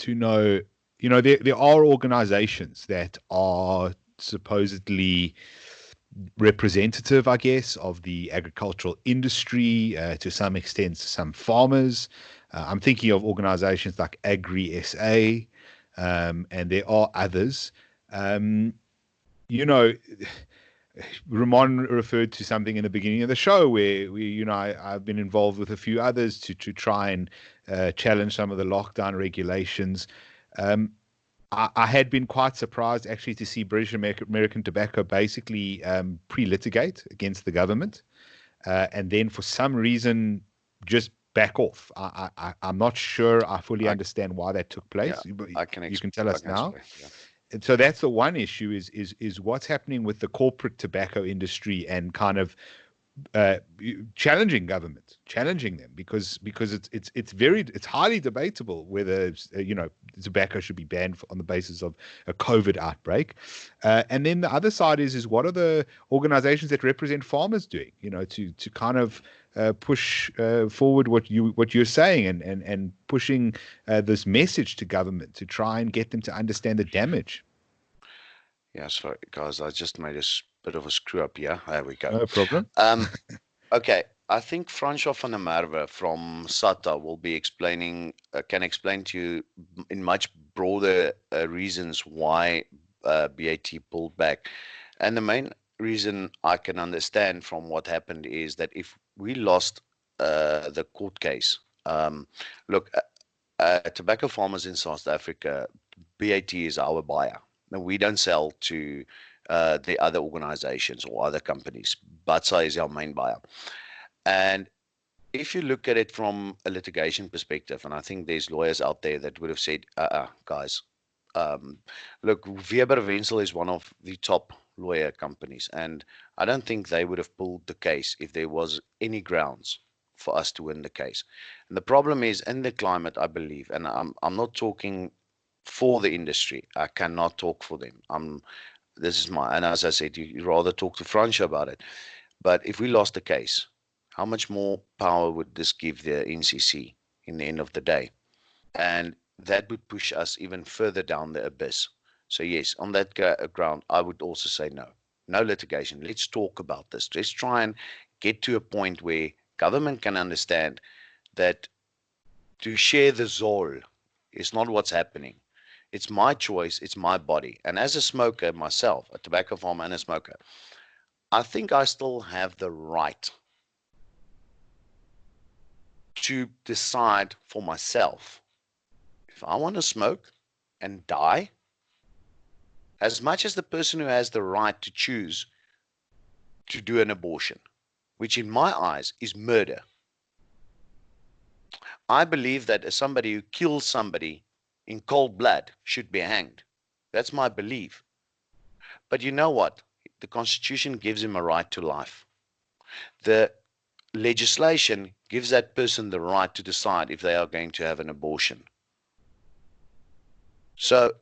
know, there are organizations that are supposedly representative, I guess, of the agricultural industry, to some extent, some farmers. I'm thinking of organizations like Agri SA, and there are others. Um, you know, Ramon referred to something in the beginning of the show where I've been involved with a few others to try and challenge some of the lockdown regulations. I had been quite surprised actually to see British American Tobacco basically pre-litigate against the government, and then for some reason just back off. I'm not sure I fully understand why that took place. Yeah, you can tell us now. Explain, yeah. And so that's the one issue is what's happening with the corporate tobacco industry and kind of challenging them because it's highly debatable whether tobacco should be banned on the basis of a COVID outbreak, and then the other side is what are the organizations that represent farmers doing, to kind of push forward what you're saying and pushing this message to government to try and get them to understand the damage. Yeah, sorry, guys, I just made a bit of a screw up. Yeah, there we go. No problem. Okay, I think Francois van der Merwe from SATA will be can explain to you in much broader reasons why BAT pulled back. And the main reason I can understand from what happened is that if we lost the court case, look, tobacco farmers in South Africa, BAT is our buyer. And we don't sell to the other organizations or other companies. BATSA is our main buyer. And if you look at it from a litigation perspective, and I think there's lawyers out there that would have said, guys, look, Weber Wenzel is one of the top lawyer companies, and I don't think they would have pulled the case if there was any grounds for us to win the case. And the problem is in the climate, I believe, and I'm not talking for the industry. I cannot talk for them. This is and as I said, you rather talk to Francia about it. But if we lost the case, how much more power would this give the NCC in the end of the day? And that would push us even further down the abyss. So yes, on that ground, I would also say no. No litigation. Let's talk about this. Let's try and get to a point where government can understand that to share the zol is not what's happening. It's my choice. It's my body. And as a smoker myself, a tobacco farmer and a smoker, I think I still have the right to decide for myself if I want to smoke and die, as much as the person who has the right to choose to do an abortion, which in my eyes is murder. I believe that somebody who kills somebody in cold blood should be hanged. That's my belief. But you know what? The Constitution gives him a right to life. The legislation gives that person the right to decide if they are going to have an abortion. So,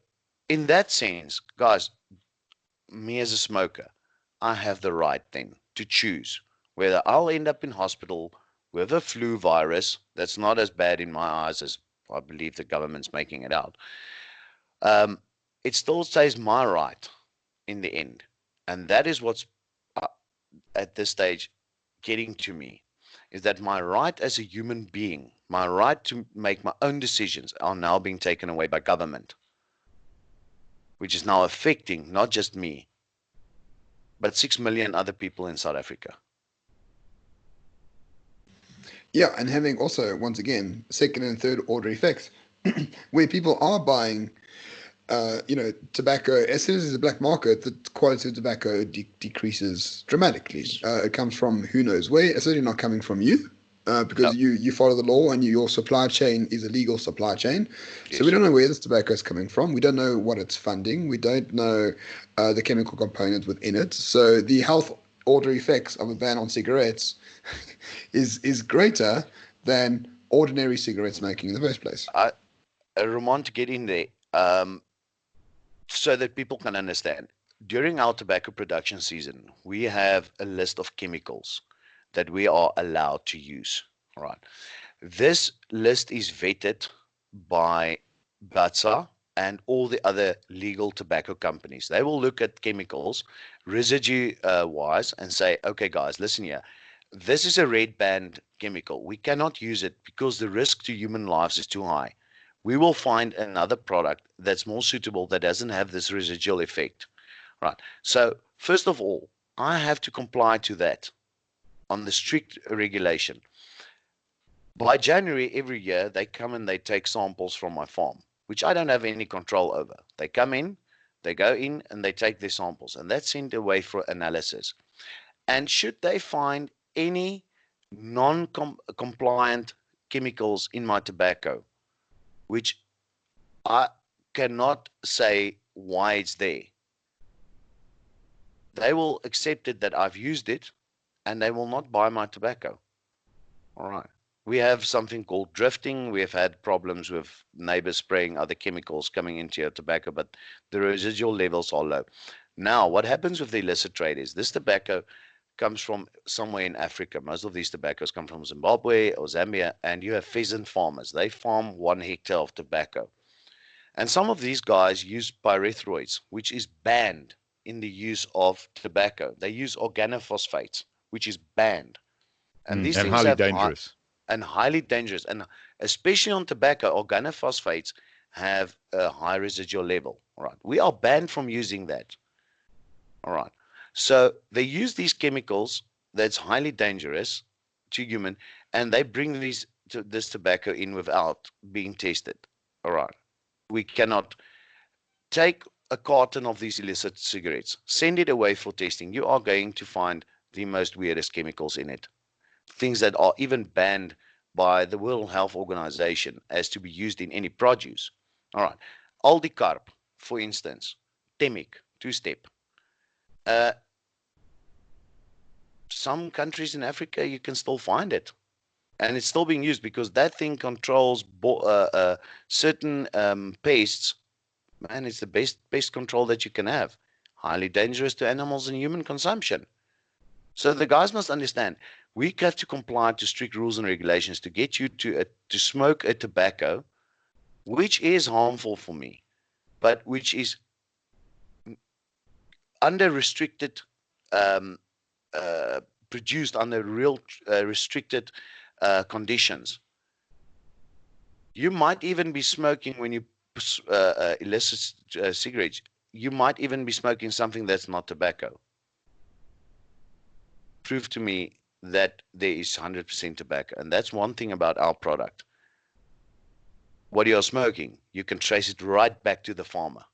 in that sense, guys, me as a smoker, I have the right then to choose whether I'll end up in hospital with a flu virus that's not as bad in my eyes as I believe the government's making it out. Um, it still stays my right in the end. And that is what's uh, at this stage getting to me is that my right as a human being, my right to make my own decisions are now being taken away by government, which is now affecting not just me, but 6 million other people in South Africa. Yeah, and having also, once again, second and third order effects, where people are buying, tobacco. As soon as there's a black market, the quality of tobacco decreases dramatically. It comes from who knows where. It's certainly not coming from you. No, Because you follow the law and your supply chain is a legal supply chain. So we yes. don't know where this tobacco is coming from. We don't know what it's funding. We don't know the chemical components within it. So the health order effects of a ban on cigarettes is greater than ordinary cigarette smoking in the first place. Ramon, to get in there, so that people can understand. During our tobacco production season, we have a list of chemicals that we are allowed to use. All right. This list is vetted by BATSA and all the other legal tobacco companies. They will look at chemicals residue wise and say, okay, guys, listen here. This is a red band chemical. We cannot use it because the risk to human lives is too high. We will find another product that's more suitable that doesn't have this residual effect. Right. So, first of all, I have to comply to that on the strict regulation. By January every year, they come and they take samples from my farm, which I don't have any control over. They come in, they go in, and they take their samples, and that's sent away for analysis. And should they find any non compliant chemicals in my tobacco, which I cannot say why it's there, they will accept it that I've used it and they will not buy my tobacco. All right. We have something called drifting. We have had problems with neighbors spraying other chemicals coming into your tobacco, but the residual levels are low. Now, what happens with the illicit trade is this tobacco comes from somewhere in Africa. Most of these tobaccos come from Zimbabwe or Zambia, and you have pheasant farmers. They farm 1 hectare of tobacco. And some of these guys use pyrethroids, which is banned in the use of tobacco. They use organophosphates, which is banned. And these And things highly have dangerous. and highly dangerous. And especially on tobacco, organophosphates have a high residual level. All right. We are banned from using that. All right. So they use these chemicals that's highly dangerous to human, and they bring this tobacco in without being tested. All right. We cannot take a carton of these illicit cigarettes, send it away for testing. You are going to find the most weirdest chemicals in it. Things that are even banned by the World Health Organization as to be used in any produce. All right. Aldicarb, for instance, Temic, two-step. Uh, some countries in Africa, you can still find it. And it's still being used because that thing controls certain pests. Man, it's the best pest control that you can have. Highly dangerous to animals and human consumption. So the guys must understand, we have to comply to strict rules and regulations to get you to smoke a tobacco, which is harmful for me, but which is under restricted, um, uh, produced under real restricted conditions. You might even be smoking when you illicit cigarettes. You might even be smoking something that's not tobacco. Prove to me that there is 100% tobacco. And that's one thing about our product. What you're smoking, you can trace it right back to the farmer.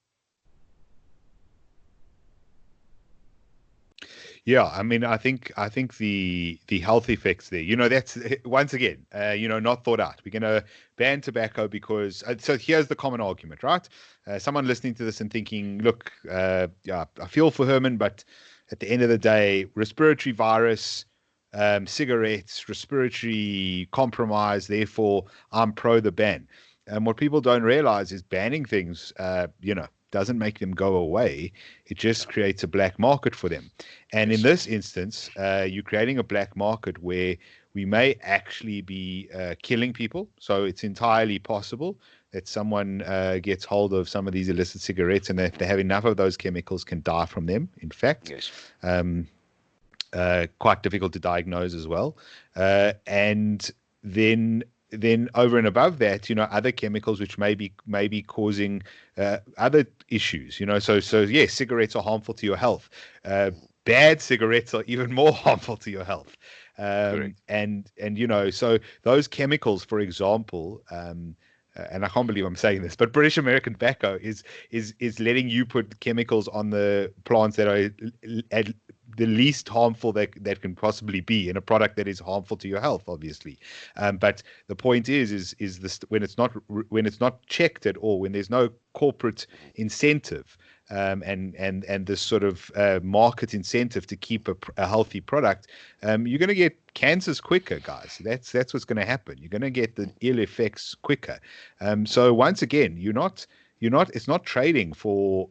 Yeah, I mean, I think the health effects there, that's once again, not thought out. We're going to ban tobacco because so here's the common argument, right? Someone listening to this and thinking, look, yeah, I feel for Herman, but at the end of the day, respiratory virus, cigarettes, respiratory compromise. Therefore, I'm pro the ban. And what people don't realize is banning things, doesn't make them go away. It just creates a black market for them. And in this instance, you're creating a black market where we may actually be killing people. So it's entirely possible that someone gets hold of some of these illicit cigarettes, and if they have enough of those chemicals, can die from them. In fact, quite difficult to diagnose as well. And then over and above that, other chemicals which may be causing other issues. So yes, cigarettes are harmful to your health. Bad cigarettes are even more harmful to your health. And so those chemicals, for example, and I can't believe I'm saying this, but British American Tobacco is letting you put chemicals on the plants that are at the least harmful that can possibly be in a product that is harmful to your health, obviously. But the point is this: when it's not checked at all, when there's no corporate incentive and this sort of market incentive to keep a healthy product, you're going to get cancers quicker, guys. That's what's going to happen. You're going to get the ill effects quicker. So once again, it's not trading for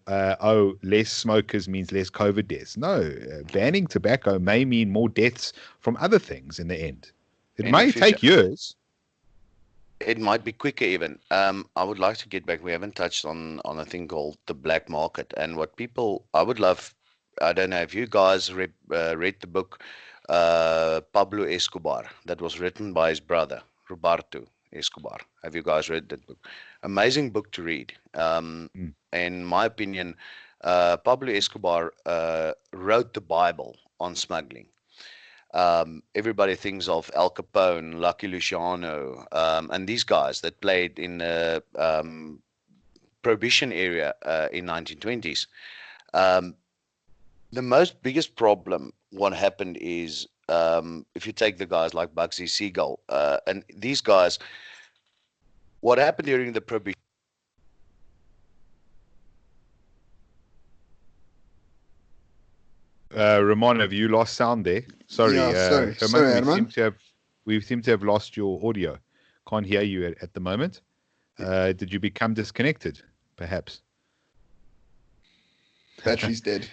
less smokers means less COVID deaths. No, banning tobacco may mean more deaths from other things in the end. It may take years. It might be quicker even. I would like to get back. We haven't touched on a thing called the black market, and what people. I would love. I don't know if you guys read the book Pablo Escobar that was written by his brother Roberto Escobar. Have you guys read that book? Amazing book to read. In my opinion, Pablo Escobar wrote the Bible on smuggling. Everybody thinks of Al Capone, Lucky Luciano, and these guys that played in the prohibition area in 1920s. The biggest problem, what happened is, if you take the guys like Bugsy Siegel, and these guys, what happened during the prohibition? Ramon, have you lost sound there? Sorry, sorry, Herman. We seem to have lost your audio. Can't hear you at the moment. Did you become disconnected, perhaps? Battery's dead.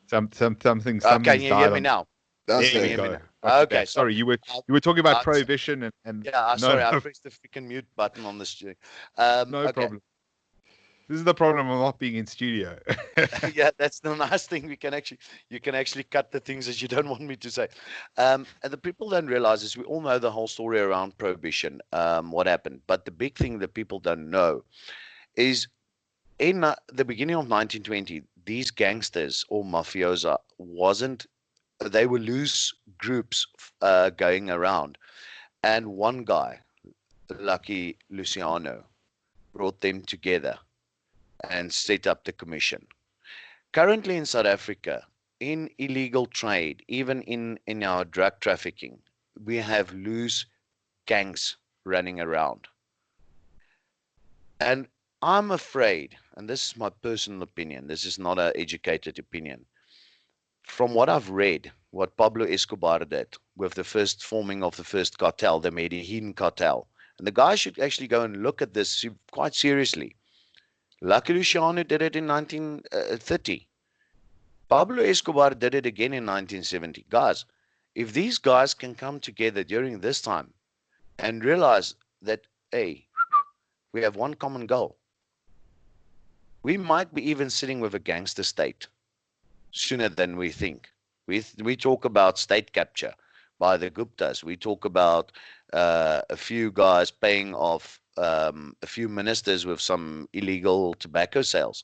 Something. Can you hear me now? There you go. Okay, sorry. You were talking about prohibition and yeah. Sorry, I pressed the freaking mute button on the studio. No problem. This is the problem of not being in studio. Yeah, that's the nice thing. You can actually cut the things that you don't want me to say. And the people don't realize is we all know the whole story around prohibition, what happened. But the big thing that people don't know is in the beginning of 1920, these gangsters or mafiosa they were loose groups going around. And one guy, Lucky Luciano, brought them together and set up the commission. Currently in South Africa, in illegal trade, even in our drug trafficking, we have loose gangs running around. And I'm afraid, and this is my personal opinion, this is not an educated opinion, from what I've read, what Pablo Escobar did with the first forming of the first cartel, the Medellin cartel, and the guy should actually go and look at this quite seriously. Lucky Luciano did it in 1930. Pablo Escobar did it again in 1970. Guys, if these guys can come together during this time and realize that, hey, we have one common goal, we might be even sitting with a gangster state sooner than we think. We talk about state capture by the Guptas. We talk about a few guys paying off a few ministers with some illegal tobacco sales.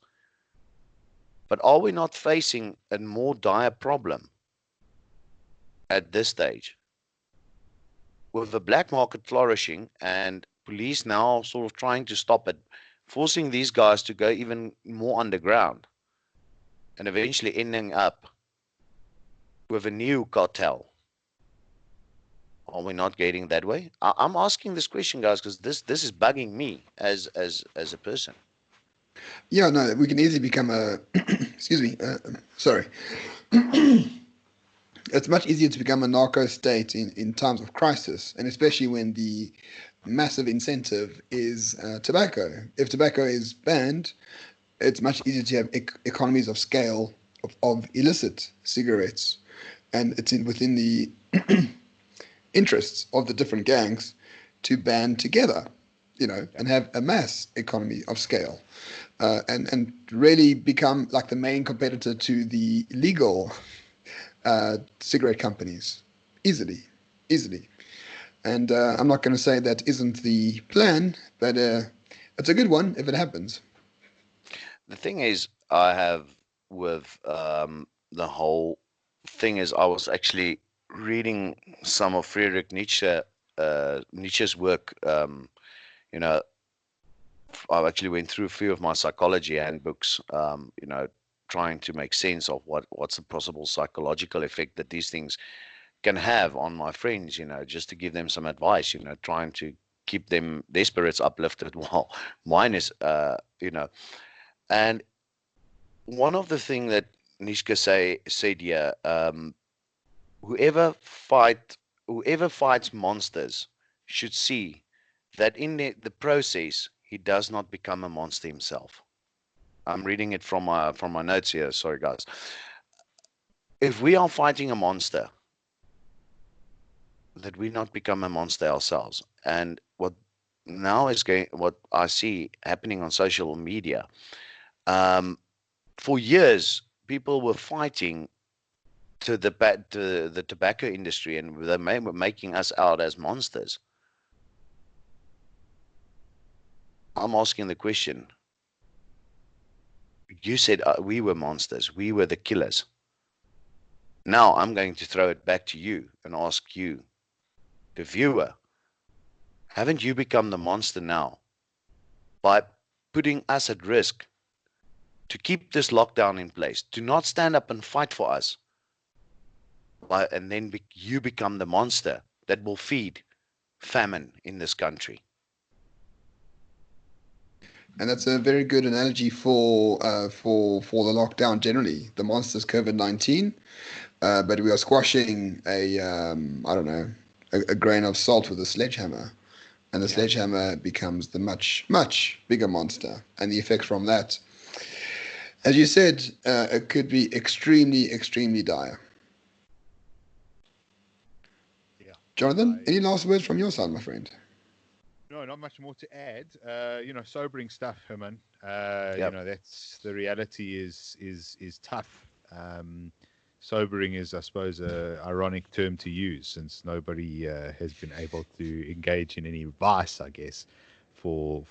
But are we not facing a more dire problem at this stage? With the black market flourishing and police now sort of trying to stop it, forcing these guys to go even more underground and eventually ending up with a new cartel. Are we not getting that way? I'm asking this question, guys, because this is bugging me as a person. Yeah, no, we can easily become a. Excuse me. Sorry. It's much easier to become a narco state in times of crisis, and especially when the massive incentive is tobacco. If tobacco is banned, it's much easier to have economies of scale of illicit cigarettes, and it's within the interests of the different gangs to band together, and have a mass economy of scale, and really become like the main competitor to the legal cigarette companies, easily. And I'm not going to say that isn't the plan, but it's a good one if it happens. The thing is, I have with the whole thing is, I was actually reading some of Friedrich Nietzsche, Nietzsche's work. You know, I actually went through a few of my psychology handbooks. Trying to make sense of what's the possible psychological effect that these things can have on my friends. Just to give them some advice. Trying to keep their spirits uplifted while mine is, and one of the things that Nishka said here, whoever fights monsters should see that in the process he does not become a monster himself. I'm reading it from my notes here. Sorry, guys. If we are fighting a monster, that we not become a monster ourselves. And what I see happening on social media, for years people were fighting to the tobacco industry, and they were making us out as monsters. I'm asking the question. You said we were monsters. We were the killers. Now I'm going to throw it back to you and ask you, the viewer, haven't you become the monster now by putting us at risk to keep this lockdown in place, to not stand up and fight for us? And then you become the monster that will feed famine in this country. And that's a very good analogy for the lockdown generally. The monster's COVID-19, but we are squashing I don't know, a grain of salt with a sledgehammer, and the sledgehammer becomes the much bigger monster, and the effects from that, as you said, it could be extremely dire. Yeah. Jonathan, any last words from your side, my friend? No, not much more to add. Sobering stuff, Herman. Yep. That's the reality is tough. Sobering is, I suppose, a ironic term to use, since nobody has been able to engage in any vice, I guess, for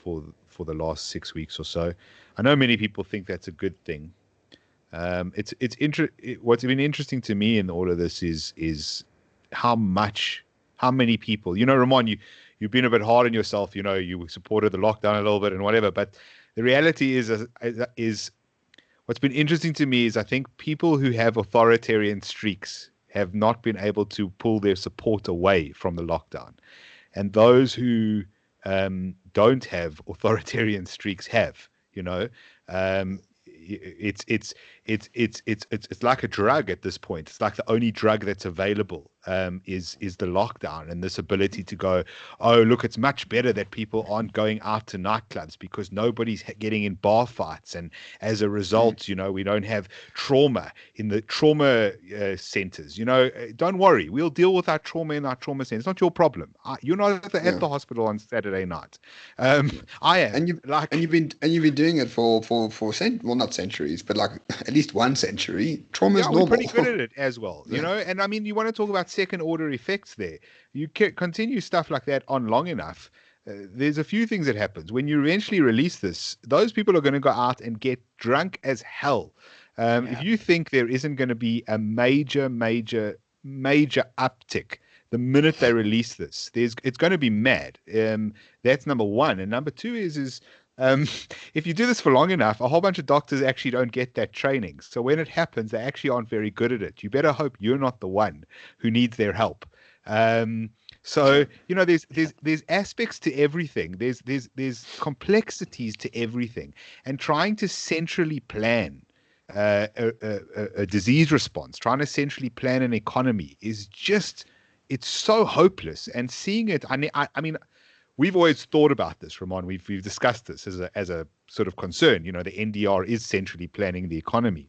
the last 6 weeks or so. I know many people think that's a good thing. What's been interesting to me in all of this is how many people. Ramon, you've been a bit hard on yourself. You supported the lockdown a little bit and whatever, but the reality is what's been interesting to me is I think people who have authoritarian streaks have not been able to pull their support away from the lockdown, and those who don't have authoritarian streaks have. It's like a drug at this point. It's like the only drug that's available is the lockdown, and this ability to go, oh, look, it's much better that people aren't going out to nightclubs because nobody's getting in bar fights, and as a result, we don't have trauma in the trauma centers. Don't worry, we'll deal with our trauma in our trauma centers. It's not your problem. You're not at the hospital on Saturday night. I am, and you've been doing it for not centuries, but like at least 1 century. Trauma is normal. We're pretty good at it as well, And I mean, you want to talk about second order effects there. You continue stuff like that on long enough. There's a few things that happens when you eventually release this. Those people are going to go out and get drunk as hell. If you think there isn't going to be a major uptick the minute they release this, it's going to be mad. That's number one, and number two is if you do this for long enough, a whole bunch of doctors actually don't get that training. So when it happens, they actually aren't very good at it. You better hope you're not the one who needs their help. So there's aspects to everything. There's complexities to everything, and trying to centrally plan a disease response, trying to centrally plan an economy is just, it's so hopeless. And seeing it, I mean, we've always thought about this, Ramon. We've discussed this as a sort of concern. You know, the NDR is centrally planning the economy.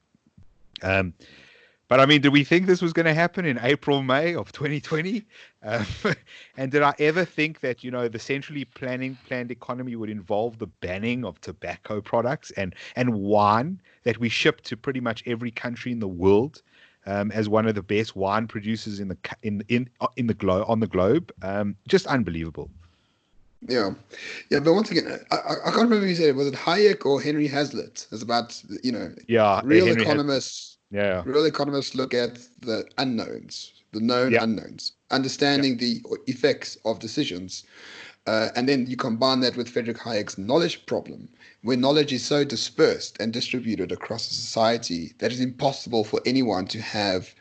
But I mean, did we think this was going to happen in April, May of 2020? Um, and did I ever think that, you know, the centrally planned economy would involve the banning of tobacco products and wine that we ship to pretty much every country in the world, as one of the best wine producers in the globe, on the globe? Just unbelievable. Yeah, yeah. But once again, I can't remember who said it. Was it Hayek or Henry Hazlitt? It's about, Yeah, real Henry has. economists. Yeah, Real economists look at the unknowns, the known yeah, unknowns, yeah. understanding the effects of decisions. And then you combine that with Frederick Hayek's knowledge problem, where knowledge is so dispersed and distributed across a society that it's impossible for anyone to have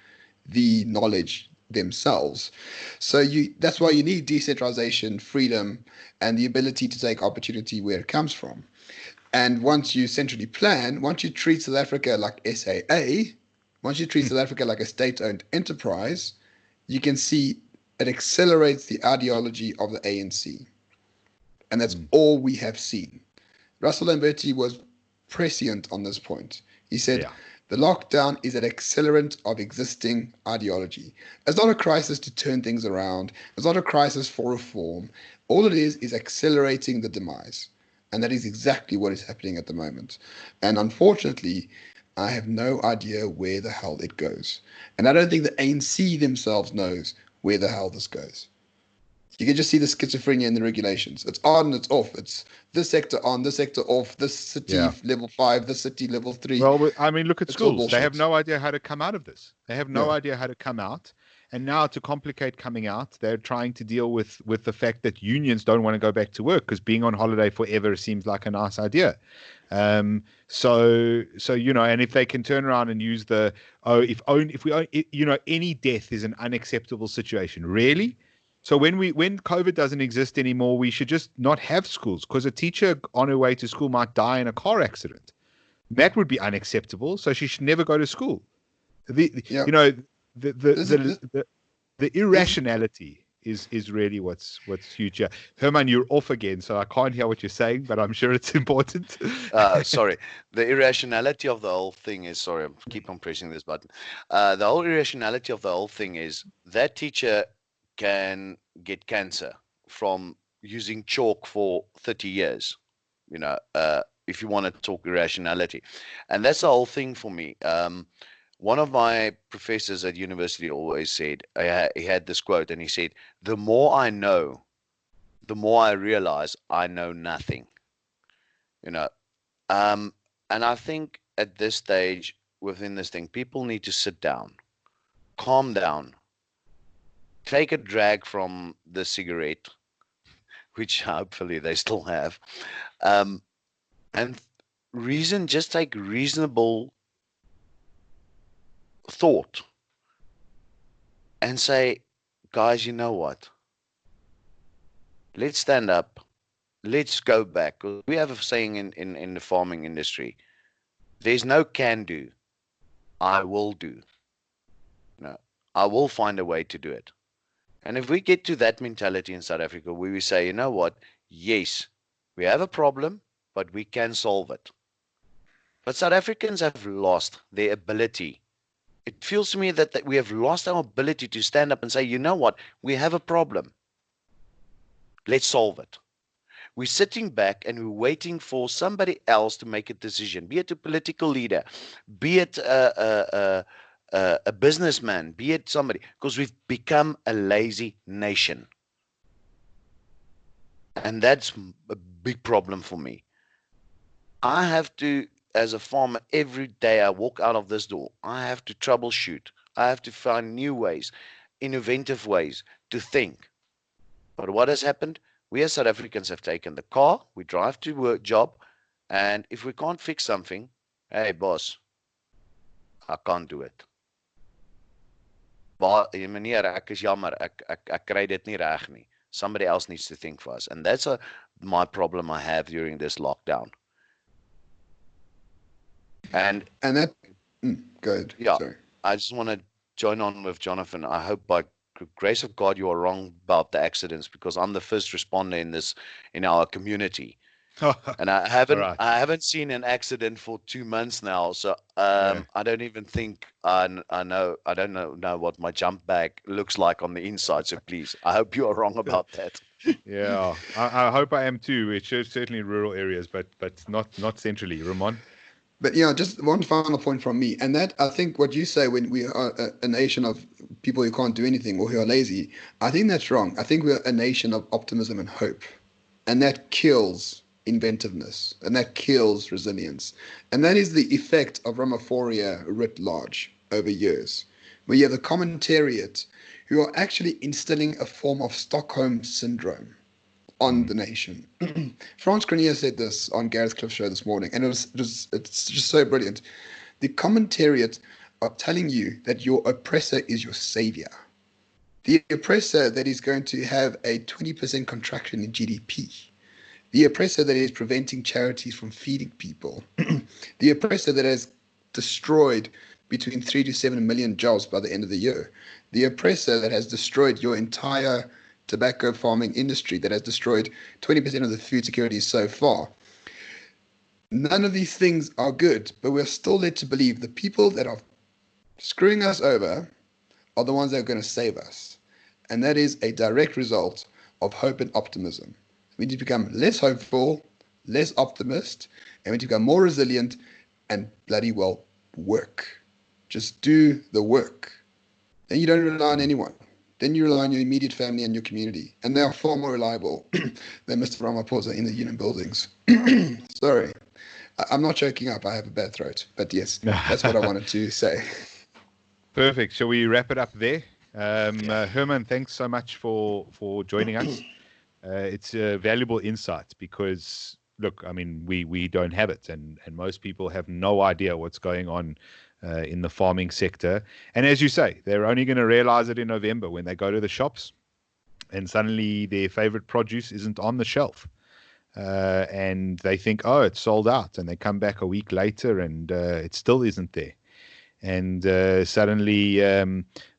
the knowledge themselves. So that's why you need decentralization, freedom, and the ability to take opportunity where it comes from. And once you centrally plan, once you treat South Africa like SAA, once you treat South Africa like a state-owned enterprise, you can see it accelerates the ideology of the ANC. And that's all we have seen. Russell Lamberti was prescient on this point. He said, Yeah. the lockdown is an accelerant of existing ideology. It's not a crisis to turn things around. It's not a crisis for reform. All it is accelerating the demise. And that is exactly what is happening at the moment. And unfortunately, I have no idea where the hell it goes. And I don't think the ANC themselves knows where the hell this goes. You can just see the schizophrenia in the regulations. It's on, it's off. It's this sector on, this sector off, this city Yeah. level 5, this city level 3. Well, I mean, look at It's all schools. They have bullshit. no idea how to come out of this. They have no Yeah. idea how to come out. And now, to complicate coming out, they're trying to deal with the fact that unions don't want to go back to work because being on holiday forever seems like a nice idea. So you know, and if they can turn around and use any death is an unacceptable situation, really. So when COVID doesn't exist anymore, we should just not have schools, because a teacher on her way to school might die in a car accident. That would be unacceptable. So she should never go to school. Yeah. You know, the This the is, the, the irrationality is really what's huge here. Herman, you're off again, so I can't hear what you're saying, but I'm sure it's important. Sorry, the irrationality of the whole thing is, sorry, I keep on pressing this button. The whole irrationality of the whole thing is that teacher can get cancer from using chalk for 30 years, if you want to talk irrationality. And that's the whole thing for me. One of my professors at university always said, he had this quote, and he said, the more I know, the more I realize I know nothing. And I think at this stage within this thing, people need to sit down, calm down, take a drag from the cigarette, which hopefully they still have, and just take reasonable thought and say, guys, you know what? Let's stand up. Let's go back. We have a saying in the farming industry, there's no can do. I will do. No, I will find a way to do it. And if we get to that mentality in South Africa, where we say, you know what? Yes, we have a problem, but we can solve it. But South Africans have lost their ability. It feels to me that we have lost our ability to stand up and say, you know what? We have a problem. Let's solve it. We're sitting back and we're waiting for somebody else to make a decision, be it a political leader, be it a businessman, be it somebody, because we've become a lazy nation. And that's a big problem for me. I have to, as a farmer, every day I walk out of this door, I have to troubleshoot. I have to find new ways, innovative ways to think. But what has happened? We as South Africans have taken the car, we drive to work job, and if we can't fix something, hey boss, I can't do it. Meneer, ek is jammer, ek kry dit nie reg nie. Somebody else needs to think for us. And that's my problem I have during this lockdown. And that, go ahead. Yeah, Sorry. I just want to join on with Jonathan. I hope by grace of God, you are wrong about the accidents because I'm the first responder in our community. And I All right. haven't seen an accident for 2 months now, so Yeah. I don't even think I don't know what my jump bag looks like on the inside. So please, I hope you are wrong about that. Yeah. I hope I am too. It's certainly in rural areas, but not centrally. Ramon? But yeah, just one final point from me, and that I think what you say when we are a nation of people who can't do anything or who are lazy, I think that's wrong. I think we're a nation of optimism and hope, and that kills inventiveness, and that kills resilience, and that is the effect of Ramaphoria writ large over years, where you have the commentariat who are actually instilling a form of Stockholm syndrome on the nation. Franz Grenier said this on Gareth Cliff's show this morning, and it's just so brilliant. The commentariat are telling you that your oppressor is your savior. The oppressor that is going to have a 20% contraction in GDP. The oppressor that is preventing charities from feeding people. The oppressor that has destroyed between 3 to 7 million jobs by the end of the year. The oppressor that has destroyed your entire tobacco farming industry, that has destroyed 20% of the food security so far. None of these things are good, but we're still led to believe the people that are screwing us over are the ones that are going to save us. And that is a direct result of hope and optimism. We need to become less hopeful, less optimist, and we need to become more resilient and bloody well work. Just do the work. Then you don't rely on anyone. Then you rely on your immediate family and your community. And they are far more reliable than Mr. Ramaphosa in the union buildings. Sorry. I'm not choking up. I have a bad throat. But yes, that's what I wanted to say. Perfect. Shall we wrap it up there? Herman, thanks so much for joining us. It's a valuable insight because, look, I mean, we don't have it, and most people have no idea what's going on in the farming sector. And as you say, they're only going to realize it in November when they go to the shops and suddenly their favorite produce isn't on the shelf. And they think, oh, it's sold out. And they come back a week later and it still isn't there. And suddenly,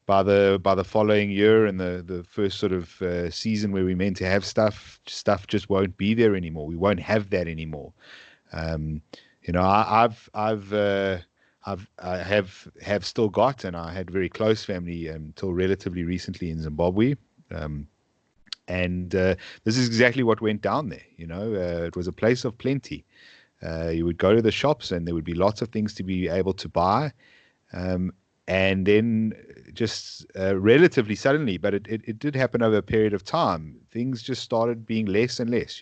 by the following year and the first sort of season where we meant to have stuff just won't be there anymore. We won't have that anymore. I have still got, and I had very close family until relatively recently in Zimbabwe. And this is exactly what went down there. It was a place of plenty. You would go to the shops and there would be lots of things to be able to buy. And then just relatively suddenly, but it did happen over a period of time, things just started being less and less,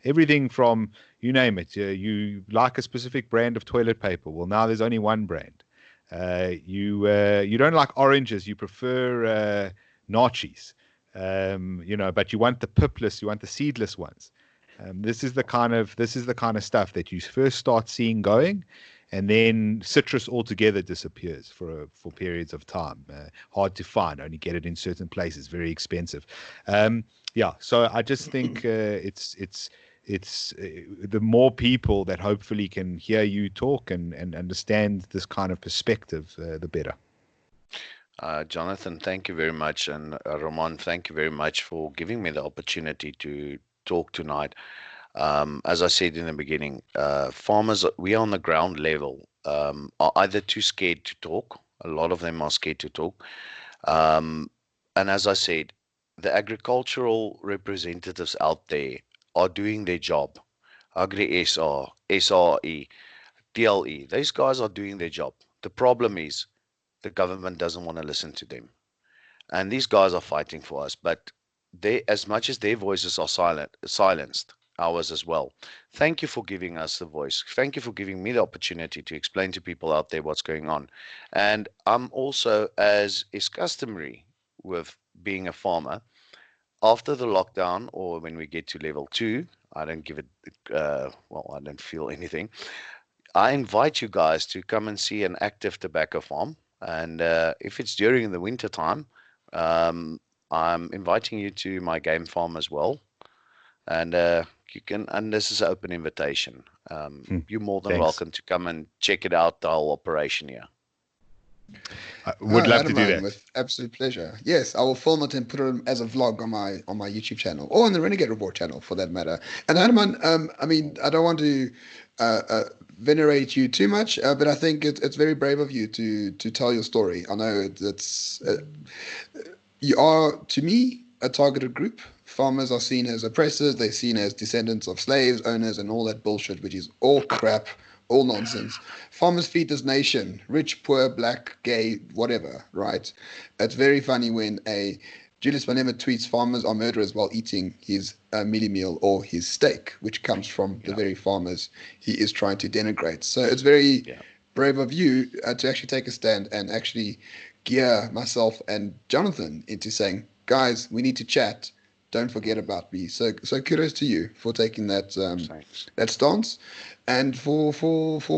everything from, you name it, you like a specific brand of toilet paper. Well, now there's only one brand. You don't like oranges, you prefer Nachis, but you want the pipless, you want the seedless ones. This is the kind of stuff that you first start seeing going, and then citrus altogether disappears for periods of time. Hard to find, only get it in certain places, very expensive. So I just think it's the more people that hopefully can hear you talk and understand this kind of perspective, the better. Jonathan, thank you very much. And Ramon, thank you very much for giving me the opportunity to talk tonight. As I said in the beginning, farmers, we are on the ground level, are either too scared to talk. A lot of them are scared to talk. And as I said, the agricultural representatives out there are doing their job. Agri SR, SRE, TLE, these guys are doing their job. The problem is the government doesn't want to listen to them. And these guys are fighting for us, but they, as much as their voices are silenced, ours as well. Thank you for giving us the voice. Thank you for giving me the opportunity to explain to people out there what's going on. And I'm also, as is customary with being a farmer, after the lockdown or when we get to level 2, I don't give it, I don't feel anything. I invite you guys to come and see an active tobacco farm. And if it's during the winter time, I'm inviting you to my game farm as well. And you can, and this is an open invitation. You're more than Thanks. welcome to come and check it out, the whole operation here. I No, would love to do Adamine, that. with absolute pleasure. Yes, I will film it and put it as a vlog on my YouTube channel or on the Renegade Report channel for that matter. And Adamine, I mean, I don't want to venerate you too much, but I think it's very brave of you to tell your story. I know it's you are, to me, a targeted group. Farmers are seen as oppressors, they're seen as descendants of slaves, owners, and all that bullshit, which is all crap, all nonsense. Farmers feed this nation, rich, poor, black, gay, whatever, right? It's very funny when a Julius Malema tweets farmers are murderers while eating his mealie meal or his steak, which comes from the Yeah, very farmers he is trying to denigrate. So it's very yeah, brave of you to actually take a stand and actually gear myself and Jonathan into saying, guys, we need to chat. Don't forget about me. So kudos to you for taking thanks. that stance, and for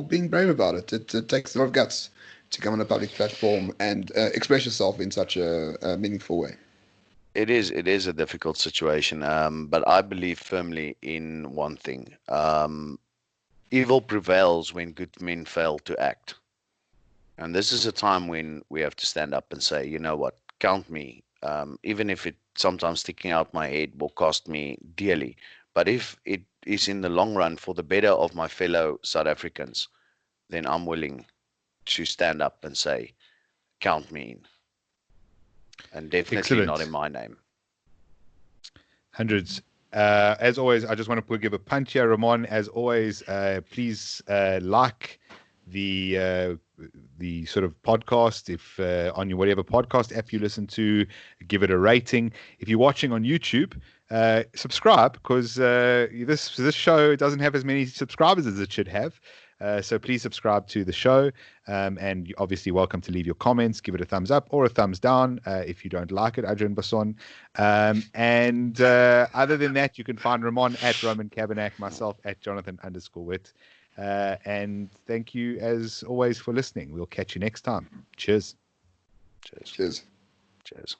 being brave about it. It takes a lot of guts to come on a public platform and express yourself in such a meaningful way. It is a difficult situation, but I believe firmly in one thing. Evil prevails when good men fail to act. And this is a time when we have to stand up and say, you know what, count me. Even if it sometimes sticking out my head will cost me dearly. But if it is in the long run for the better of my fellow South Africans, then I'm willing to stand up and say, count me in. And definitely not in Excellent. my name. Hundreds. As always, I just want to give a punch here, Ramon. As always, please like the sort of podcast. If on your whatever podcast app you listen to, give it a rating. If you're watching on YouTube, subscribe, because this show doesn't have as many subscribers as it should have. So please subscribe to the show, and you're obviously welcome to leave your comments, give it a thumbs up or a thumbs down if you don't like it, Adrian Basson. And other than that, you can find Ramon at Roman Cabernac, myself at Jonathan_Witt. And thank you as always for listening. We'll catch you next time. Cheers. Cheers. Cheers. Cheers.